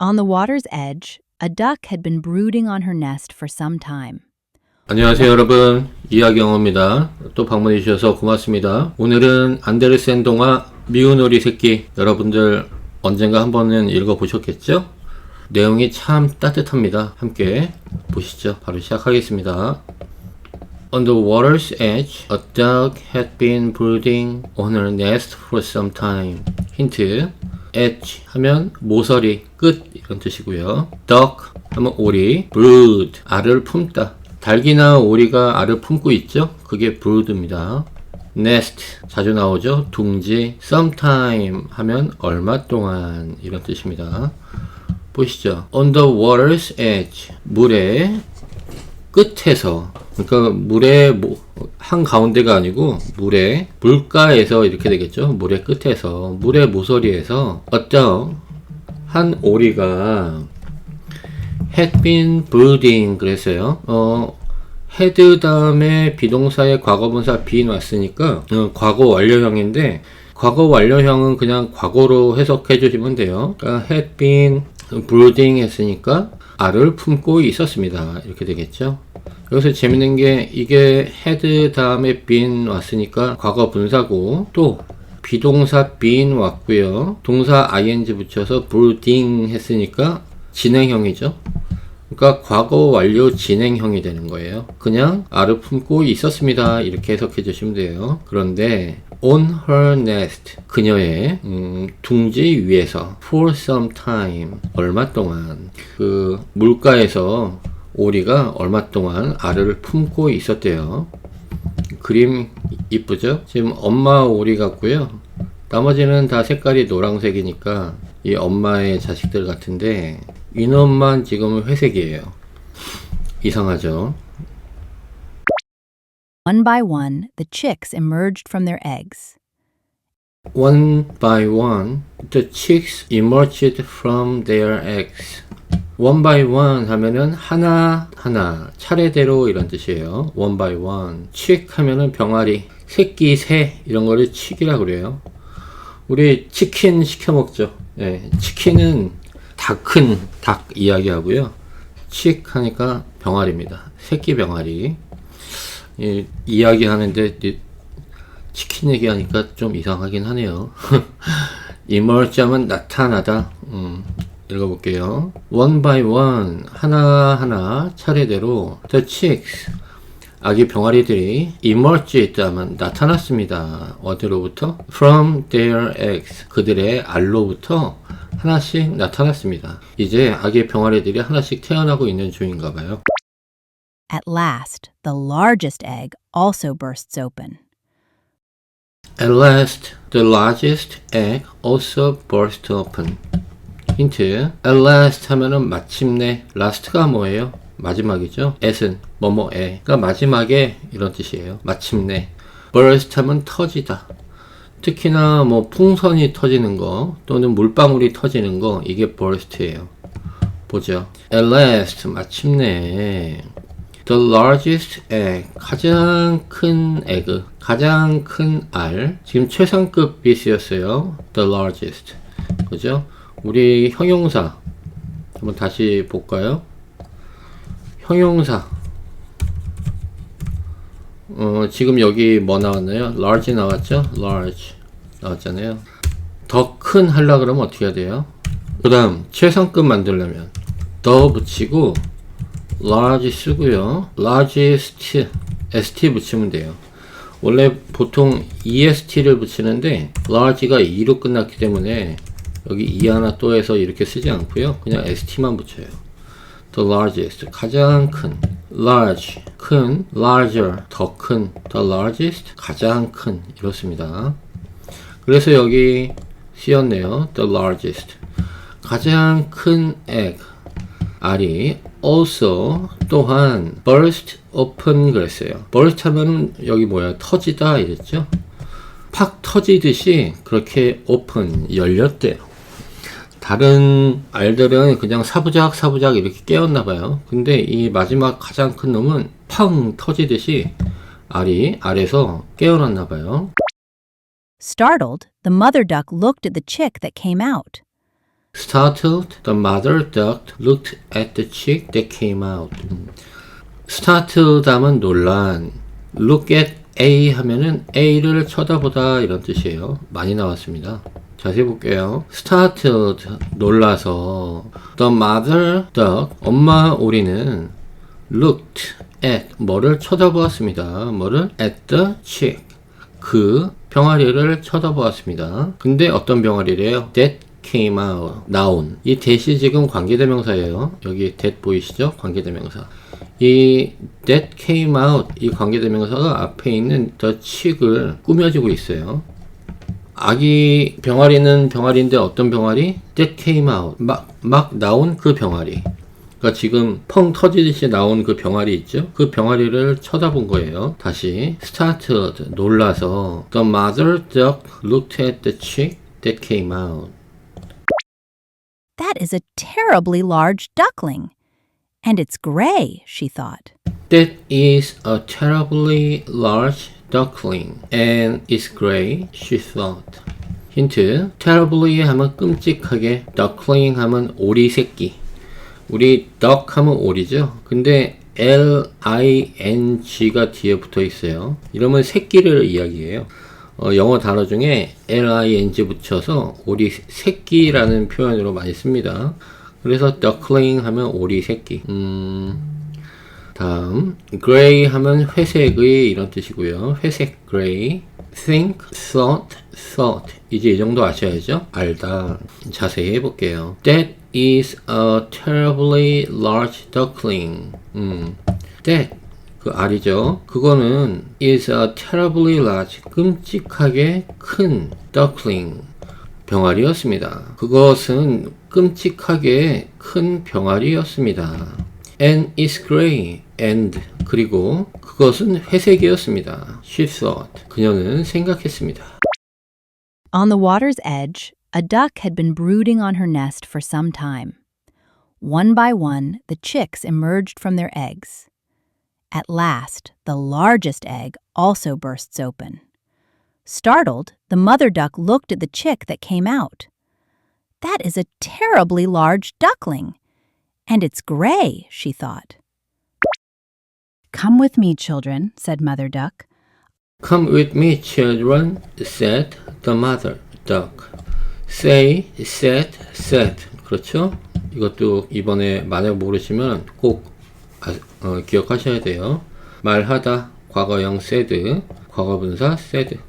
On the water's edge, a duck had been brooding on her nest for some time. 안녕하세요 여러분, 이하경호입니다. 또 방문해 주셔서 고맙습니다. 오늘은 안데르센 동화 미운 오리 새끼, 여러분들 언젠가 한 번은 읽어보셨겠죠? 내용이 참 따뜻합니다. 함께 보시죠. 바로 시작하겠습니다. On the water's edge, a duck had been brooding on her nest for some time. 힌트, edge 하면 모서리, 끝 이런 뜻이고요. duck 하면 오리, brood, 알을 품다. 닭이나 오리가 알을 품고 있죠? 그게 brood입니다. nest, 자주 나오죠? 둥지, sometime 하면 얼마 동안 이런 뜻입니다. 보시죠. On the water's edge, 물의 끝에서, 그러니까 물의 한가운데가 아니고 물의 물가에서 이렇게 되겠죠. 물의 끝에서, 물의 모서리에서 어떤 한 오리가 had been brooding 그랬어요. had 다음에 비동사의 과거분사 been 왔으니까 과거 완료형인데, 과거 완료형은 그냥 과거로 해석해 주시면 돼요. 그러니까 had been brooding 했으니까 알을 품고 있었습니다. 이렇게 되겠죠. 여기서 재밌는 게, 이게 had 다음에 been 왔으니까 과거 분사고, 또 비동사 been 왔고요. 동사 ing 붙여서 brooding 했으니까 진행형이죠. 그러니까 과거 완료 진행형이 되는 거예요. 그냥 알을 품고 있었습니다. 이렇게 해석해 주시면 돼요. 그런데 on her nest, 그녀의 둥지 위에서 for some time, 얼마 동안, 그 물가에서 오리가 얼마 동안 알을 품고 있었대요. 그림 이쁘죠? 지금 엄마 오리 같고요. 나머지는 다 색깔이 노란색이니까 이 엄마의 자식들 같은데, 이놈만 지금 회색이에요. 이상하죠? One by one, the chicks emerged from their eggs. One by one, the chicks emerged from their eggs. One by one 하면은 하나하나, 차례대로 이런 뜻이에요. One by one. chick 하면은 병아리, 새끼, 새 이런 거를 chick이라 그래요. 우리 치킨 시켜 먹죠. 네, 치킨은 다 큰 닭 이야기하고요. chick 하니까 병아리입니다. 새끼 병아리. 이야기하는데 치킨 얘기하니까 좀 이상하긴 하네요. emerge 하면 나타나다. 읽어볼게요. One by one, 하나하나 차례대로 the chicks, 아기 병아리들이 emerged 하면 나타났습니다. 어디로부터? From their eggs, 그들의 알로부터 하나씩 나타났습니다. 이제 아기 병아리들이 하나씩 태어나고 있는 중인가 봐요. At last, the largest egg also bursts open. At last, the largest egg also burst open. 힌트, at last 하면은 마침내, last가 뭐예요? 마지막이죠. at은 뭐뭐에, 그러니까 마지막에 이런 뜻이에요. 마침내. burst 하면 터지다. 특히나 뭐 풍선이 터지는 거 또는 물방울이 터지는 거, 이게 burst예요. 보죠. At last, 마침내. The largest egg, 가장 큰 에그, 가장 큰 알. 지금 최상급 비스였어요. The largest. 그죠? 우리 형용사 한번 다시 볼까요? 형용사. 지금 여기 뭐 나왔나요? large 나왔죠? large 나왔잖아요. 더 큰 하려 그러면 어떻게 해야 돼요? 그 다음 최상급 만들려면 더 붙이고 large 쓰고요. largest st 붙이면 돼요. 원래 보통 est를 붙이는데 large가 e로 끝났기 때문에 여기 e 하나 또 해서 이렇게 쓰지 않고요. 그냥 st만 붙여요. The largest, 가장 큰. large, 큰. larger, 더 큰. the largest, 가장 큰. 이렇습니다. 그래서 여기 쓰였네요. the largest, 가장 큰 egg, 알이 also, 또한 burst open 그랬어요. burst 하면은 여기 뭐야, 터지다 이랬죠. 팍 터지듯이 그렇게 open, 열렸대요. 다른 알들은 그냥 사부작 이렇게 깨었나봐요. 근데 이 마지막 가장 큰 놈은 팡 터지듯이 알이 알에서 깨어났나봐요. Startled, the mother duck looked at the chick that came out. Startled, the mother duck looked at the chick that came out. Startled 하면 놀란, look at A 하면은 A를 쳐다보다 이런 뜻이에요. 많이 나왔습니다. 자세히 볼게요. Startled, 놀라서. The mother duck, 엄마 오리는 looked at, 뭐를 쳐다보았습니다. 뭐를? At the chick, 그 병아리를 쳐다보았습니다. 근데 어떤 병아리래요? That came out, 나온. 이 that이 지금 관계대명사예요. 여기 that 보이시죠? 관계대명사. 이 that came out, 이 관계대명사가 앞에 있는 the chick을 꾸며주고 있어요. 아기 병아리는 병아리인데 어떤 병아리? That came out, 막 나온 그 병아리. 그러니까 지금 펑 터지듯이 나온 그 병아리 있죠? 그 병아리를 쳐다본 거예요. 다시 startled, 놀라서 The mother duck looked at the chick that came out. That is a terribly large duckling. And it's gray, she thought. That is a terribly large duckling and it's gray, she thought. 힌트, terribly 하면 끔찍하게, duckling 하면 오리 새끼. 우리 duck 하면 오리죠. 근데 L-I-N-G가 뒤에 붙어 있어요. 이러면 새끼를 이야기해요. 영어 단어 중에 L-I-N-G 붙여서 오리 새끼라는 표현으로 많이 씁니다. 그래서 duckling 하면 오리 새끼. 다음 gray 하면 회색의 이런 뜻이고요. 회색 gray. think, thought. 이제 이 정도 아셔야죠? 알다. 자세히 해볼게요. That is a terribly large duckling. That, 그 알이죠? 그거는 is a terribly large, 끔찍하게 큰 duckling, 병아리였습니다. 그것은 끔찍하게 큰 병아리였습니다. And it's gray. And, 그리고 그것은 회색이었습니다. She thought. 그녀는 생각했습니다. On the water's edge, a duck had been brooding on her nest for some time. One by one, the chicks emerged from their eggs. At last, the largest egg also bursts open. Startled, the mother duck looked at the chick that came out. That is a terribly large duckling. And it's gray, she thought. Come with me, children, said Mother Duck. Come with me, children, said the mother duck. Say, said. 그렇죠? 이것도 이번에 만약 모르시면 꼭 기억하셔야 돼요. 말하다, 과거형 said, 과거분사 said.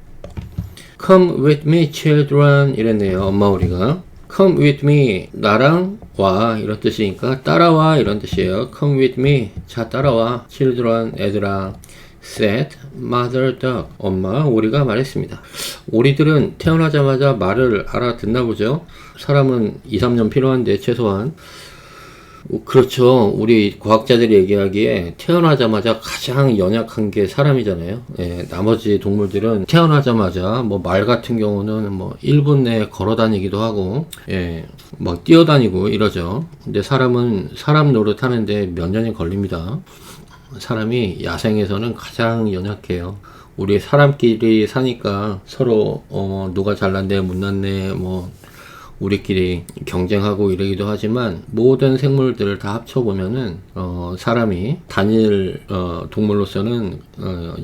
Come with me, children, 이랬네요. 엄마 우리가. Come with me, 나랑 와, 이런 뜻이니까 따라와, 이런 뜻이에요. Come with me, 자 따라와. children, 애들아. said mother duck, 엄마 오리가 말했습니다. 오리들은 태어나자마자 말을 알아듣나 보죠. 사람은 2-3년 필요한데 최소한. 그렇죠. 우리 과학자들이 얘기하기에 태어나자마자 가장 연약한 게 사람이잖아요. 예, 나머지 동물들은 태어나자마자 뭐 말 같은 경우는 뭐 1분 내에 걸어 다니기도 하고, 예, 막 뛰어다니고 이러죠. 근데 사람은 사람 노릇하는데 몇 년이 걸립니다. 사람이 야생에서는 가장 연약해요. 우리 사람끼리 사니까 서로 누가 잘났네 못났네 뭐 우리끼리 경쟁하고 이러기도 하지만 모든 생물들을 다 합쳐보면은 사람이 단일 동물로서는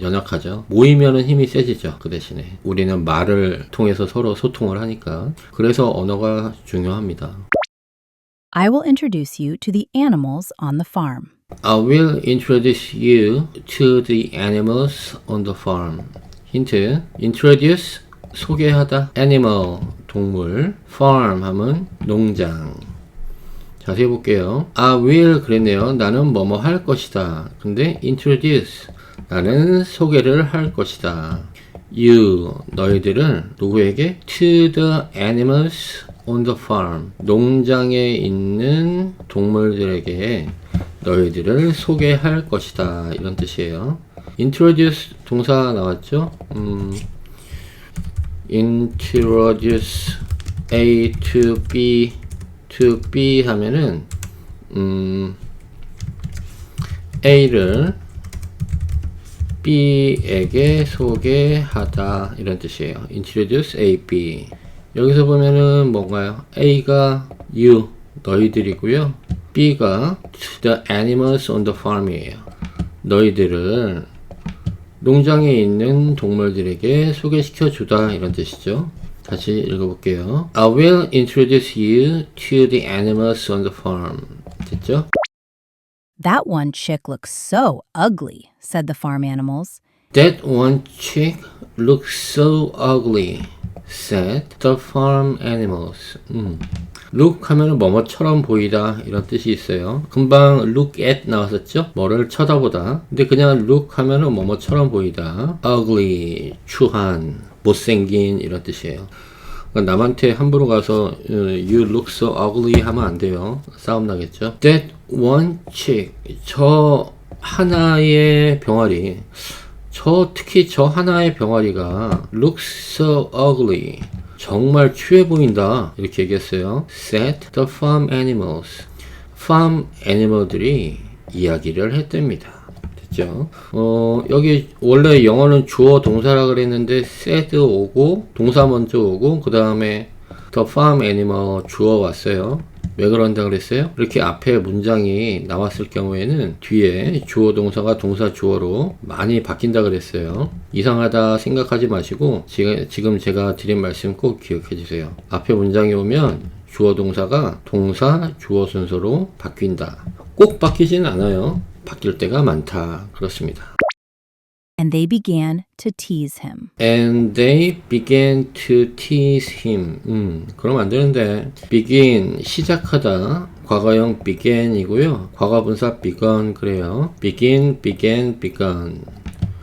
연약하죠. 모이면은 힘이 세지죠. 그 대신에 우리는 말을 통해서 서로 소통을 하니까. 그래서 언어가 중요합니다. I will introduce you to the animals on the farm. I will introduce you to the animals on the farm. 힌트, introduce, 소개하다, animal, 동물, farm 하면 농장. 자세히 볼게요. I will 그랬네요. 나는 뭐뭐 할 것이다. 근데 introduce, 나는 소개를 할 것이다. You, 너희들은 누구에게? To the animals on the farm, 농장에 있는 동물들에게 너희들을 소개할 것이다. 이런 뜻이에요. introduce 동사 나왔죠? introduce A to B 하면은 A를 B에게 소개하다 이런 뜻이에요. introduce A, B. 여기서 보면은 뭔가요? A가 you, 너희들이고요. B가 to the animals on the farm이에요. 너희들을 농장에 있는 동물들에게 소개시켜 주다 이런 뜻이죠. 다시 읽어볼게요. I will introduce you to the animals on the farm. 됐죠? That one chick looks so ugly, said the farm animals. That one chick looks so ugly, said the farm animals. look 하면은 뭐뭐처럼 보이다 이런 뜻이 있어요. 금방 look at 나왔었죠? 뭐를 쳐다보다. 근데 그냥 look 하면은 뭐뭐처럼 보이다. ugly, 추한, 못생긴 이런 뜻이에요. 그러니까 남한테 함부로 가서 you look so ugly 하면 안 돼요. 싸움 나겠죠? That one chick, 저 하나의 병아리, 특히 저 하나의 병아리가 looks so ugly, 정말 추해 보인다 이렇게 얘기했어요. Said the farm animals. farm animal들이 이야기를 했답니다. 됐죠? 여기 원래 영어는 주어 동사라 그랬는데 said 오고 동사 먼저 오고 그 다음에 the farm animal 주어 왔어요. 왜 그런다 그랬어요? 이렇게 앞에 문장이 나왔을 경우에는 뒤에 주어 동사가 동사 주어로 많이 바뀐다 그랬어요. 이상하다 생각하지 마시고 지금 제가 드린 말씀 꼭 기억해 주세요. 앞에 문장이 오면 주어 동사가 동사 주어 순서로 바뀐다. 꼭 바뀌지는 않아요. 바뀔 때가 많다. 그렇습니다. And they began to tease him. And they began to tease him. 그럼 안 되는데. begin, 시작하다. 과거형 began이고요. 과거분사 begun 그래요. begin, began, begun.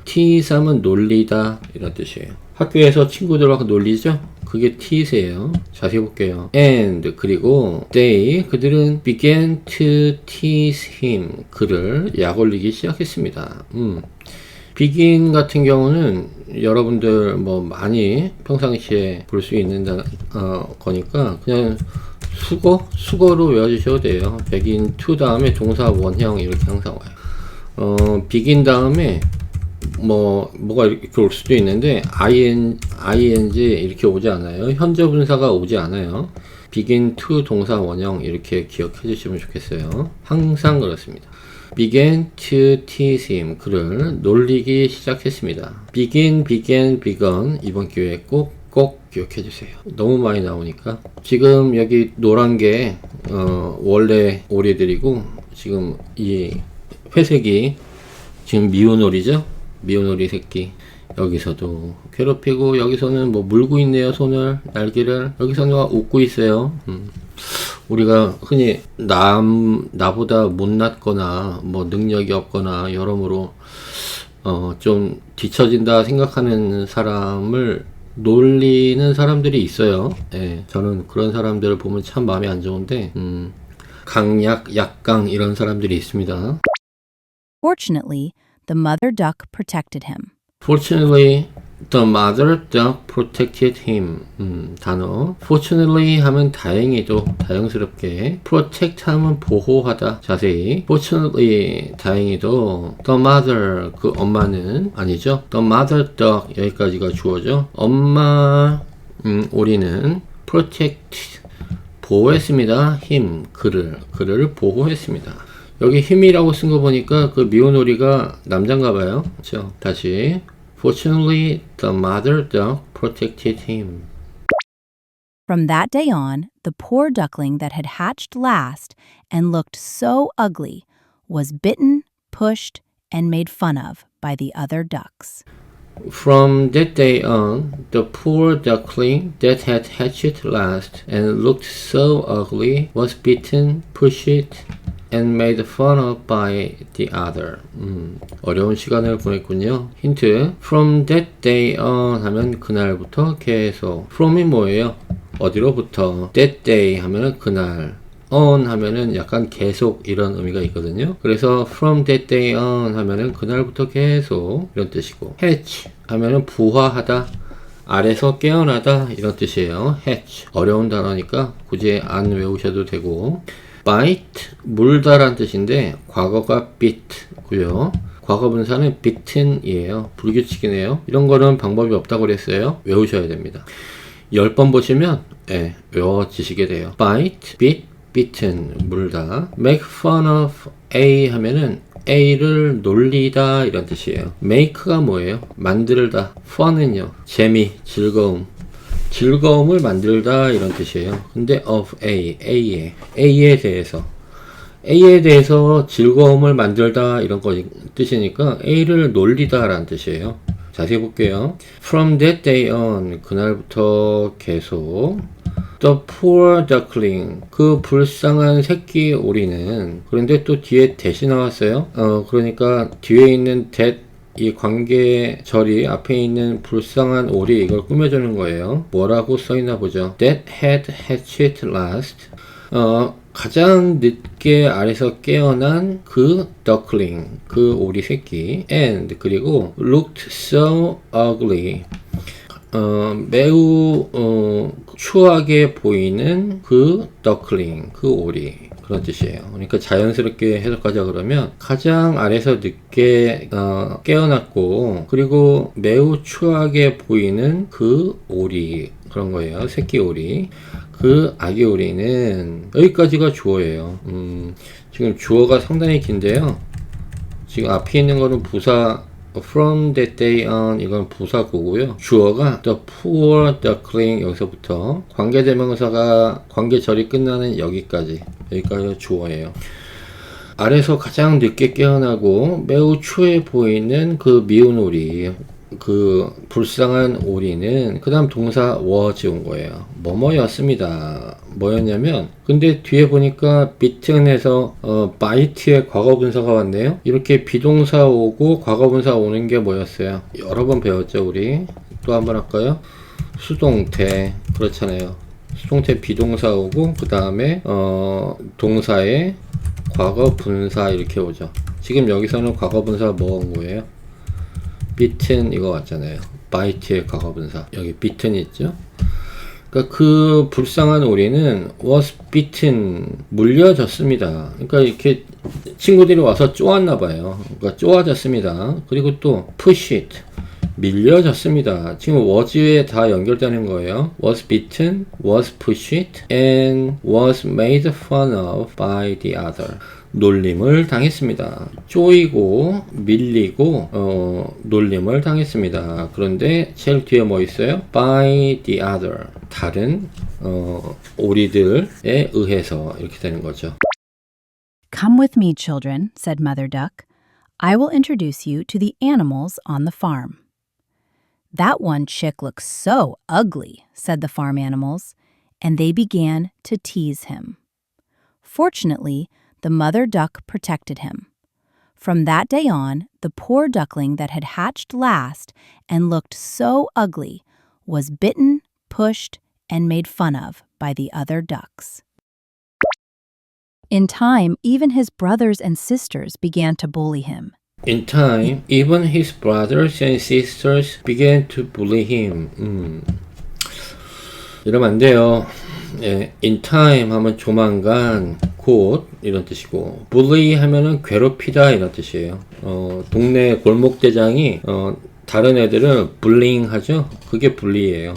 tease 하면 놀리다 이런 뜻이에요. 학교에서 친구들하고 놀리죠? 그게 tease예요. 자세히 볼게요. And 그리고 그들은 began to tease him. 그를 약올리기 시작했습니다. begin 같은 경우는 여러분들 뭐 많이 평상시에 볼 수 있는 거니까 그냥 수거로 외워주셔도 돼요. begin to 다음에 동사 원형 이렇게 항상 와요. begin 다음에 뭐가 이렇게 올 수도 있는데 ing 이렇게 오지 않아요. 현재 분사가 오지 않아요. begin to 동사 원형 이렇게 기억해 주시면 좋겠어요. 항상 그렇습니다. began to tease him. 그를 놀리기 시작했습니다. began, begun 이번 기회에 꼭 기억해 주세요. 너무 많이 나오니까. 지금 여기 노란 게 원래 오리들이고 지금 이 회색이 지금 미운오리죠? 미운오리 새끼. 여기서도 괴롭히고 여기서는 뭐 물고 있네요. 손을, 날개를. 여기서는 웃고 있어요. 우리가 흔히 나보다 못났거나 뭐 능력이 없거나 여러모로 좀 뒤처진다 생각하는 사람을 놀리는 사람들이 있어요. 예, 저는 그런 사람들을 보면 참 마음이 안 좋은데 강약, 약강 이런 사람들이 있습니다. Fortunately, the mother duck protected him. Fortunately, the mother duck protected him. 단어. Fortunately 하면 다행히도, 다행스럽게. Protect 하면 보호하다. 자세히. Fortunately, 다행히도. The mother, 그 엄마는 아니죠. The mother duck, 여기까지가 주어죠. 엄마, 오리는 protect, 보호했습니다. him, 그를 보호했습니다. 여기 힘이라고 쓴 거 보니까 그 미운 오리가 남잔가 봐요. 그렇죠? 다시. Fortunately, the mother duck protected him. From that day on, the poor duckling that had hatched last and looked so ugly was bitten, pushed, and made fun of by the other ducks. From that day on, the poor duckling that had hatched last and looked so ugly was bitten, pushed, and made fun of by the other. 어려운 시간을 보냈군요. 힌트. From that day on 하면 그날부터 계속. from이 뭐예요? 어디로부터? That day 하면은 그날. on 하면은 약간 계속 이런 의미가 있거든요. 그래서 from that day on 하면은 그날부터 계속 이런 뜻이고. hatch 하면은 부화하다. 아래서 깨어나다 이런 뜻이에요. hatch. 어려운 단어니까 굳이 안 외우셔도 되고. bite, 물다란 뜻인데 과거가 bit고요. 과거 분사는 bitten이에요. 불규칙이네요. 이런 거는 방법이 없다고 그랬어요. 외우셔야 됩니다. 10번 보시면 외워지시게 돼요. bite, bit, bitten, 물다. make fun of A 하면은 A를 놀리다 이런 뜻이에요. make가 뭐예요? 만들다. fun은요, 재미, 즐거움. 즐거움을 만들다 이런 뜻이에요. 근데 of A에 대해서 즐거움을 만들다 이런 거 뜻이니까 A를 놀리다 라는 뜻이에요. 자세히 볼게요. From that day on, 그날부터 계속 The poor duckling, 그 불쌍한 새끼 오리는, 그런데 또 뒤에 that이 나왔어요. 그러니까 뒤에 있는 that, 이 관계절이 앞에 있는 불쌍한 오리, 이걸 꾸며주는 거예요. 뭐라고 써있나 보죠. That had hatched last. 가장 늦게 알에서 깨어난 그 duckling, 그 오리 새끼. And, 그리고 looked so ugly. 매우 추하게 보이는 그 duckling, 그 오리, 그런 뜻이에요. 그러니까 자연스럽게 해석하자 그러면 가장 아래서 늦게 깨어났고, 그리고 매우 추하게 보이는 그 오리, 그런 거예요. 새끼 오리. 그 아기 오리는, 여기까지가 주어예요. 지금 주어가 상당히 긴데요. 지금 앞에 있는 거는 부사 from that day on, 이건 부사구고요. 주어가 the poor duckling, 여기서부터 관계대명사가 관계절이 끝나는 여기까지 주어예요. 아래서 가장 늦게 깨어나고 매우 추해 보이는 그 미운 오리, 그 불쌍한 오리는, 그 다음 동사 was 온 거예요. 뭐뭐였습니다. 뭐였냐면, 근데 뒤에 보니까 bitten에서 bite의 과거분사가 왔네요. 이렇게 비동사 오고 과거분사 오는 게 뭐였어요? 여러 번 배웠죠, 우리. 또 한번 할까요? 수동태, 그렇잖아요. 수동태 비동사 오고 그 다음에 동사의 과거분사 이렇게 오죠. 지금 여기서는 과거분사 뭐 온 거예요? bitten 이거 왔잖아요. bite의 과거분사. 여기 bitten 있죠? 그러니까 그 불쌍한 오리는 was bitten, 물려졌습니다. 그러니까 이렇게 친구들이 와서 쪼았나 봐요. 그러니까 쪼아졌습니다. 그리고 또 push it, 밀려졌습니다. 지금 was에 다 연결되는 거예요. was bitten, was pushed, and was made fun of by the other. 놀림을 당했습니다. 쪼이고 밀리고 놀림을 당했습니다. 그런데 제일 뒤에 뭐 있어요? by the other, 다른 오리들에 의해서, 이렇게 되는 거죠. Come with me, children, said Mother Duck. I will introduce you to the animals on the farm. That one chick looks so ugly, said the farm animals, and they began to tease him. Fortunately, the mother duck protected him. From that day on, the poor duckling that had hatched last and looked so ugly was bitten, pushed, and made fun of by the other ducks. In time, even his brothers and sisters began to bully him. In time, even his brothers and sisters began to bully him. 이러면 안 돼요. 예, in time 하면 조만간, 곧 이런 뜻이고, bully 하면은 괴롭히다 이런 뜻이에요. 동네 골목대장이 다른 애들을 bullying 하죠. 그게 bully예요.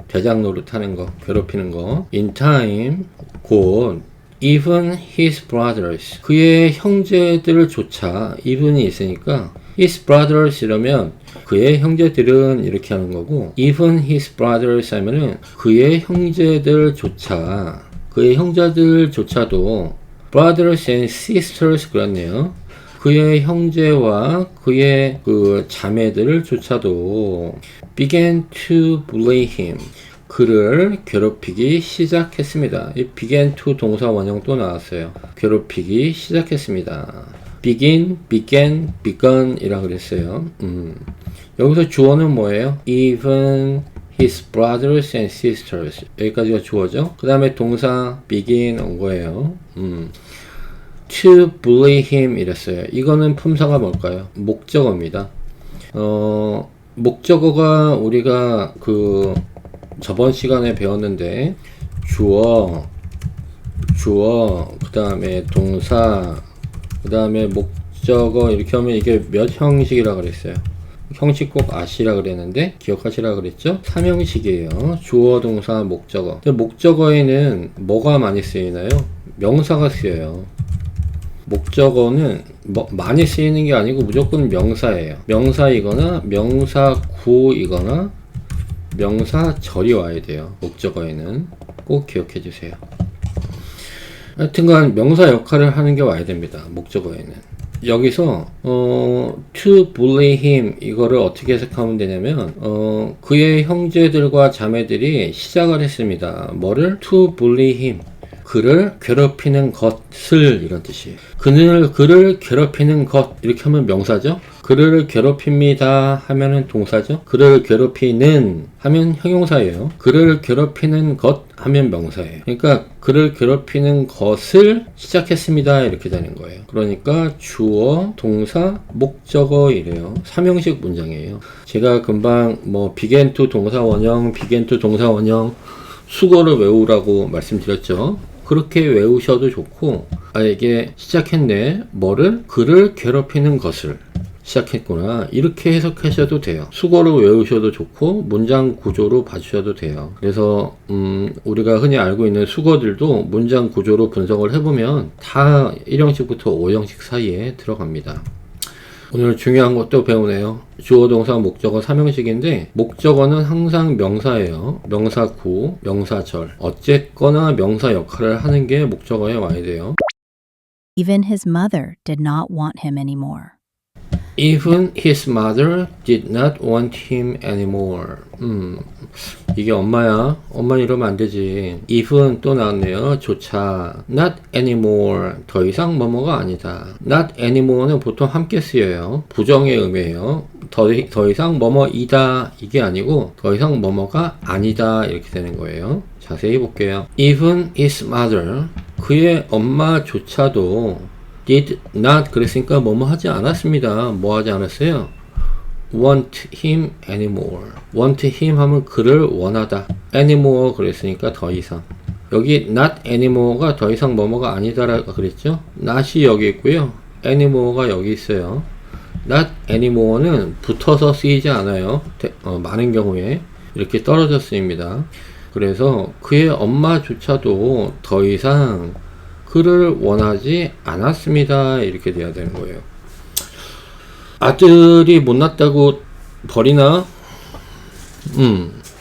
대장 노릇하는 거, 괴롭히는 거. In time, 곧 even his brothers, 그의 형제들을 조차, even이 있으니까 his brothers 이러면 그의 형제들은 이렇게 하는 거고, even his brothers 하면은 그의 형제들조차, 그의 형제들조차도, brothers and sisters 그렇네요. 그의 형제와 그의 그 자매들을 조차도 began to bully him, 그를 괴롭히기 시작했습니다. 이 began to 동사 원형 또 나왔어요. 괴롭히기 시작했습니다. begin, began, begun 이라 그랬어요. 여기서 주어는 뭐예요? even his brothers and sisters, 여기까지가 주어죠. 그 다음에 동사 begin 온 거예요. to bully him 이랬어요. 이거는 품사가 뭘까요? 목적어입니다. 목적어가 우리가 그 저번 시간에 배웠는데 주어, 그 다음에 동사, 그 다음에 목적어 이렇게 하면 이게 몇 형식이라 그랬어요? 형식 꼭 아시라 그랬는데 기억하시라 그랬죠? 삼형식이에요. 주어, 동사, 목적어. 근데 목적어에는 뭐가 많이 쓰이나요? 명사가 쓰여요. 목적어는 많이 쓰이는 게 아니고 무조건 명사예요. 명사이거나 명사구이거나 명사절이 와야 돼요. 목적어에는 꼭 기억해 주세요. 하여튼간 명사 역할을 하는 게 와야 됩니다. 목적어에는. 여기서 to bully him 이거를 어떻게 해석하면 되냐면 그의 형제들과 자매들이 시작을 했습니다. 뭐를? to bully him. 그를 괴롭히는 것을 이런 뜻이에요. 그를 괴롭히는 것 이렇게 하면 명사죠. 그를 괴롭힙니다 하면은 동사죠. 그를 괴롭히는 하면 형용사예요. 그를 괴롭히는 것 하면 명사예요. 그러니까 그를 괴롭히는 것을 시작했습니다 이렇게 되는 거예요. 그러니까 주어, 동사, 목적어 이래요. 삼형식 문장이에요. 제가 금방 뭐 began to 동사 원형, began to 동사 원형 수거를 외우라고 말씀드렸죠. 그렇게 외우셔도 좋고, 이게 시작했네. 뭐를? 그를 괴롭히는 것을 시작했구나. 이렇게 해석하셔도 돼요. 수거로 외우셔도 좋고, 문장 구조로 봐주셔도 돼요. 그래서, 우리가 흔히 알고 있는 수거들도 문장 구조로 분석을 해보면 다 1형식부터 5형식 사이에 들어갑니다. 오늘 중요한 것도 배우네요. 주어, 동사, 목적어 3형식인데 목적어는 항상 명사예요. 명사구, 명사절. 어쨌거나 명사 역할을 하는 게 목적어에 와야 돼요. Even his mother did not want him anymore. Even his mother did not want him anymore. 이게 엄마야. 엄마 이러면 안 되지. even 또 나왔네요. 조차. not anymore. 더 이상 뭐뭐가 아니다. not anymore는 보통 함께 쓰여요. 부정의 의미예요. 더 이상 뭐뭐이다. 이게 아니고 더 이상 뭐뭐가 아니다. 이렇게 되는 거예요. 자세히 볼게요. Even his mother. 그의 엄마조차도 did not 그랬으니까 뭐뭐 하지 않았습니다. 뭐 하지 않았어요? want him anymore. want him 하면 그를 원하다. anymore 그랬으니까 더 이상. 여기 not anymore가 더 이상 뭐뭐가 아니다라고 그랬죠? not이 여기 있고요. anymore가 여기 있어요. not anymore는 붙어서 쓰이지 않아요. 많은 경우에 이렇게 떨어져 쓰입니다. 그래서 그의 엄마조차도 더 이상 그를 원하지 않았습니다. 이렇게 돼야 되는 거예요. 아들이 못났다고 버리나?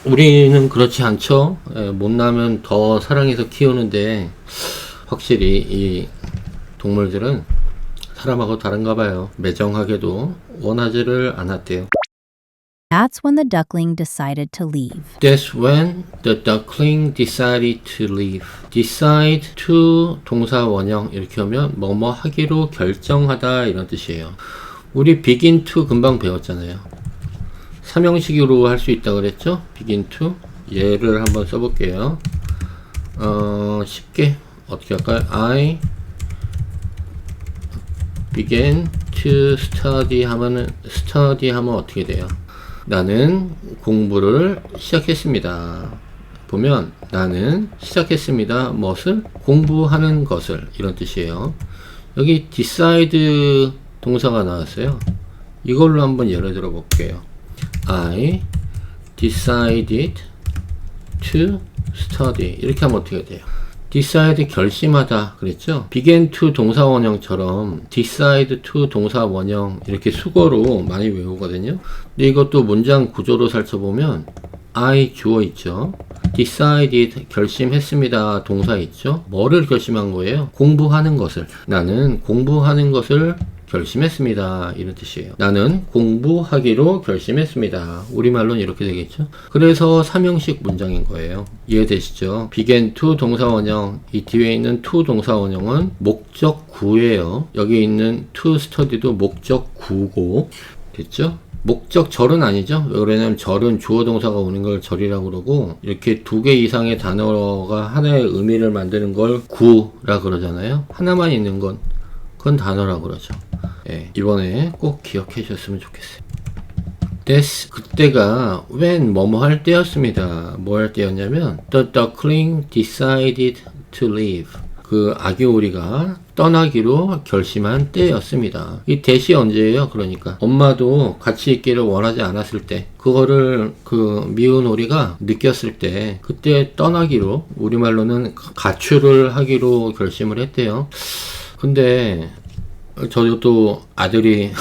우리는 그렇지 않죠. 못나면 더 사랑해서 키우는데 확실히 이 동물들은 사람하고 다른가 봐요. 매정하게도 원하지를 않았대요. That's when the duckling decided to leave. That's when the duckling decided to leave. decide to 동사 원형 이렇게 하면 뭐뭐 하기로 결정하다 이런 뜻이에요. 우리 begin to 금방 배웠잖아요. 삼형식으로 할 수 있다 그랬죠? begin to 예를 한번 써볼게요. 쉽게 어떻게 할까요? I began to study 하면 어떻게 돼요? 나는 공부를 시작했습니다. 보면 나는 시작했습니다. 무엇을? 공부하는 것을 이런 뜻이에요. 여기 decide 동사가 나왔어요. 이걸로 한번 예를 들어 볼게요. I decided to study 이렇게 하면 어떻게 돼요? decide 결심하다 그랬죠? began to 동사 원형처럼 decide to 동사 원형 이렇게 수거로 많이 외우거든요. 근데 이것도 문장 구조로 살펴보면 I 주어 있죠. decided 결심했습니다. 동사 있죠. 뭐를 결심한 거예요? 공부하는 것을. 나는 공부하는 것을 결심했습니다. 이런 뜻이에요. 나는 공부하기로 결심했습니다. 우리말로는 이렇게 되겠죠. 그래서 삼형식 문장인 거예요. 이해되시죠? began to 동사 원형, 이 뒤에 있는 to 동사 원형은 목적구예요. 여기 있는 to study도 목적구고 됐죠? 목적절은 아니죠. 왜 그러냐면 절은 주어 동사가 오는 걸 절이라고 그러고 이렇게 두 개 이상의 단어가 하나의 의미를 만드는 걸 구라 그러잖아요. 하나만 있는 건 그건 단어라고 그러죠. 예, 이번에 꼭 기억해 주셨으면 좋겠어요. That's 그때가 when 뭐뭐 할 때였습니다. 뭐 할 때였냐면 The duckling decided to leave. 그 아기 오리가 떠나기로 결심한 때였습니다. 이 that이 언제예요? 그러니까 엄마도 같이 있기를 원하지 않았을 때, 그거를 그 미운 오리가 느꼈을 때, 그때 떠나기로, 우리말로는 가출을 하기로 결심을 했대요. 근데 저도 아들이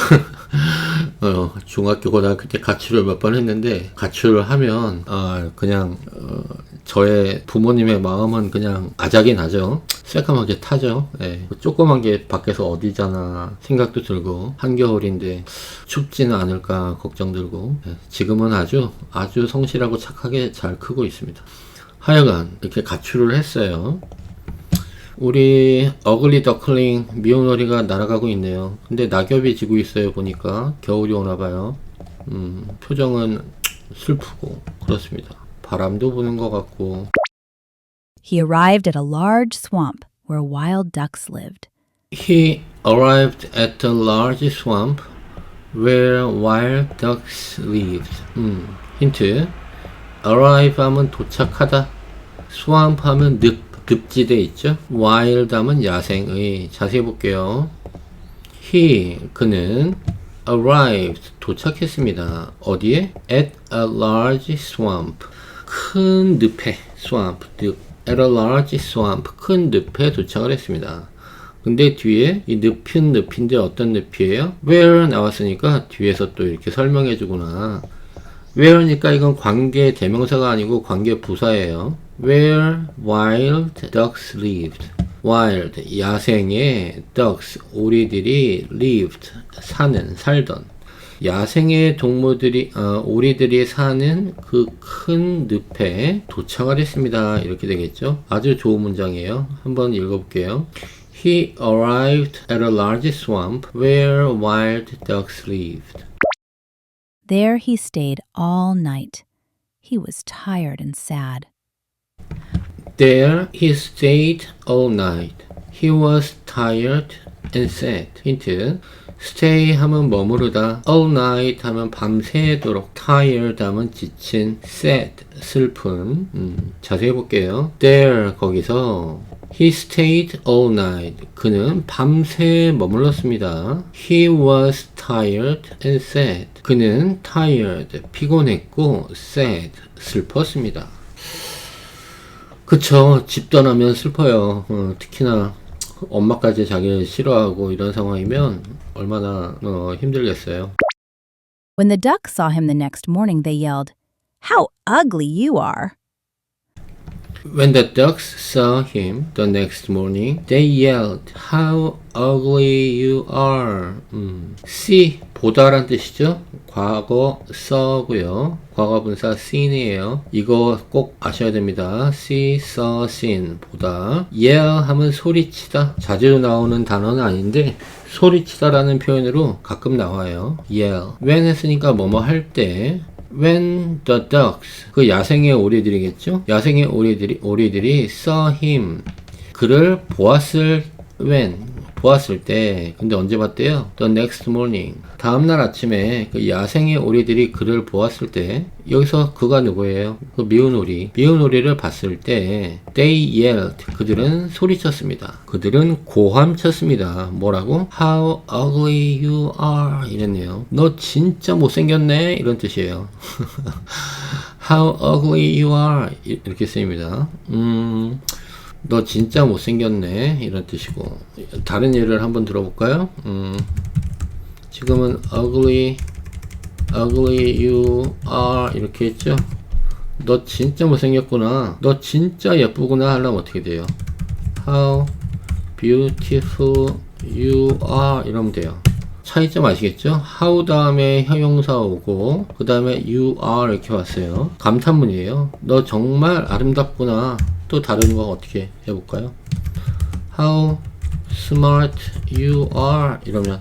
중학교 고등학교 때 가출을 몇 번 했는데, 가출을 하면 그냥 저의 부모님의 마음은 그냥 아작이 나죠. 새까맣게 타죠. 예. 조그만 게 밖에서 어디잖아 생각도 들고, 한겨울인데 춥지는 않을까 걱정 들고. 예. 지금은 아주 성실하고 착하게 잘 크고 있습니다. 하여간 이렇게 가출을 했어요. 우리 어글리 더클링 미운 오리가 날아가고 있네요. 근데 낙엽이 지고 있어요. 보니까 겨울이 오나봐요. 표정은 슬프고 그렇습니다. 바람도 부는 것 같고. He arrived at a large swamp where wild ducks lived. He arrived at a large swamp where wild ducks lived. 힌트. arrive 하면 도착하다. swamp 하면 늪지대 있죠? wild 하면 야생의. 자세히 볼게요. 그는 arrived, 도착했습니다. 어디에? at a large swamp, 큰 늪에. swamp, 늪. at a large swamp, 큰 늪에 도착을 했습니다. 근데 뒤에 이 늪은 늪인데 어떤 늪이에요? where 나왔으니까 뒤에서 또 이렇게 설명해 주구나. where니까 이건 관계 대명사가 아니고 관계 부사예요. where wild ducks lived. wild, 야생의 ducks, 오리들이 lived, 살던. 야생의 동물들이, 오리들이 사는 그 큰 늪에 도착을 했습니다. 이렇게 되겠죠. 아주 좋은 문장이에요. 한번 읽어볼게요. He arrived at a large swamp where wild ducks lived. There he stayed all night. He was tired and sad. There he stayed all night. He was tired and sad. 힌트. stay 하면 머무르다. all night 하면 밤새도록. tired 하면 지친. sad, 슬픈. 자세히 볼게요. There, 거기서 he stayed all night. 그는 밤새 머물렀습니다. He was tired and sad. 그는 tired, 피곤했고 sad, 슬펐습니다. 그쵸. 집 떠나면 슬퍼요. 특히나 엄마까지 자기를 싫어하고 이런 상황이면 얼마나 힘들겠어요. When the ducks saw him the next morning, they yelled, "How ugly you are!" When the ducks saw him the next morning, they yelled, "How ugly you are!" see, 보다란 뜻이죠. 과거 saw고요. 과거분사 seen이에요. 이거 꼭 아셔야 됩니다. see, saw, seen, 보다. yell 하면 소리치다. 자주 나오는 단어는 아닌데 소리치다라는 표현으로 가끔 나와요. yell. when 했으니까 뭐뭐 할 때. When the ducks, 그 야생의 오리들이겠죠? 야생의 오리들이 saw him, 그를 보았을 때. 근데 언제 봤대요? The next morning, 다음날 아침에 그 야생의 오리들이 그를 보았을 때. 여기서 그가 누구예요? 그 미운 오리를 봤을 때 they yelled, 그들은 소리쳤습니다. 그들은 고함쳤습니다. 뭐라고? How ugly you are, 이랬네요. 너 진짜 못생겼네, 이런 뜻이에요. How ugly you are, 이렇게 쓰입니다. 너 진짜 못생겼네, 이런 뜻이고. 다른 예를 한번 들어볼까요? 지금은 ugly you are 이렇게 했죠. 너 진짜 못생겼구나, 너 진짜 예쁘구나 하려면 어떻게 돼요? How beautiful you are, 이러면 돼요. 차이점 아시겠죠? how 다음에 형용사 오고 그 다음에 you are 이렇게 왔어요. 감탄문이에요. 너 정말 아름답구나. 또 다른 거 어떻게 해볼까요? How smart you are, 이러면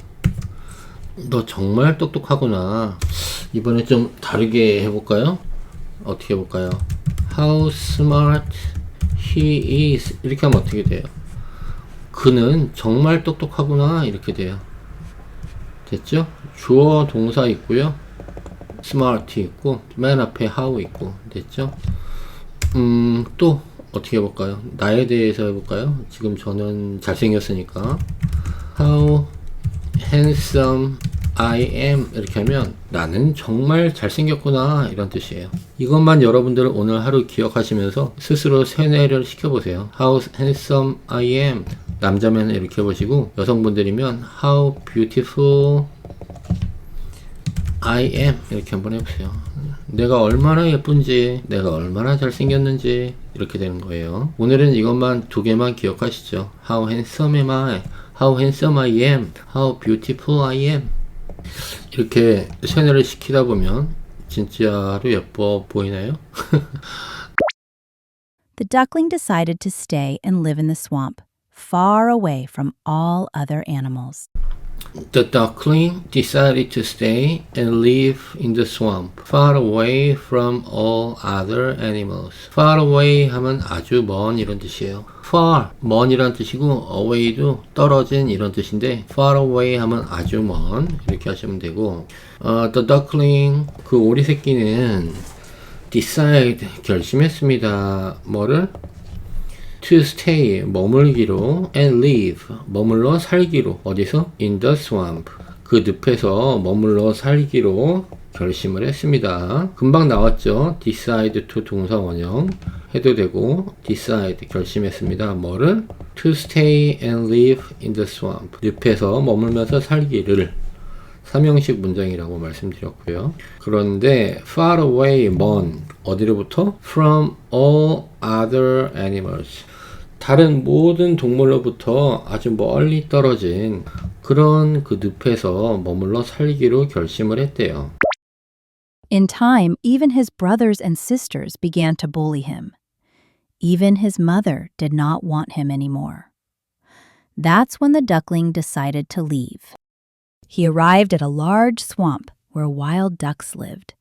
너 정말 똑똑하구나. 이번에 좀 다르게 해볼까요? 어떻게 해볼까요? How smart he is, 이렇게 하면 어떻게 돼요? 그는 정말 똑똑하구나, 이렇게 돼요. 됐죠? 주어 동사 있고요. smart 있고 맨 앞에 how 있고. 됐죠? 또 어떻게 해볼까요? 나에 대해서 해볼까요? 지금 저는 잘생겼으니까. How handsome I am 이렇게 하면 나는 정말 잘생겼구나 이런 뜻이에요. 이것만 여러분들 오늘 하루 기억하시면서 스스로 세뇌를 시켜보세요. How handsome I am. 남자면 이렇게 해보시고 여성분들이면 How beautiful I am 이렇게 한번 해보세요. 내가 얼마나 예쁜지, 내가 얼마나 잘생겼는지 이렇게 되는 거예요. 오늘은 이것만 두 개만 기억하시죠. How handsome am I? How handsome I am? How beautiful I am? 이렇게 세뇌를 시키다 보면 진짜로 예뻐 보이나요? The duckling decided to stay and live in the swamp, far away from all other animals. The duckling decided to stay and live in the swamp, far away from all other animals. Far away 하면 아주 먼 이런 뜻이에요. Far, 먼이란 뜻이고 away도 떨어진 이런 뜻인데 far away 하면 아주 먼 이렇게 하시면 되고 The duckling, 그 오리 새끼는 decide, 결심했습니다. 뭐를? To stay, 머물기로, and live, 머물러 살기로. 어디서? In the swamp, 그 늪에서 머물러 살기로 결심을 했습니다. 금방 나왔죠? decide to 동사 원형 해도 되고 decide, 결심했습니다. 뭐를? To stay and live in the swamp, 늪에서 머물면서 살기를. 삼형식 문장이라고 말씀드렸고요. 그런데 far away, 먼, 어디로부터? From all other animals, 다른 모든 동물로부터 아주 멀리 떨어진 그런 그 늪에서 머물러 살기로 결심을 했대요. In time, even his brothers and sisters began to bully him. Even his mother did not want him anymore. That's when the duckling decided to leave. He arrived at a large swamp where wild ducks lived.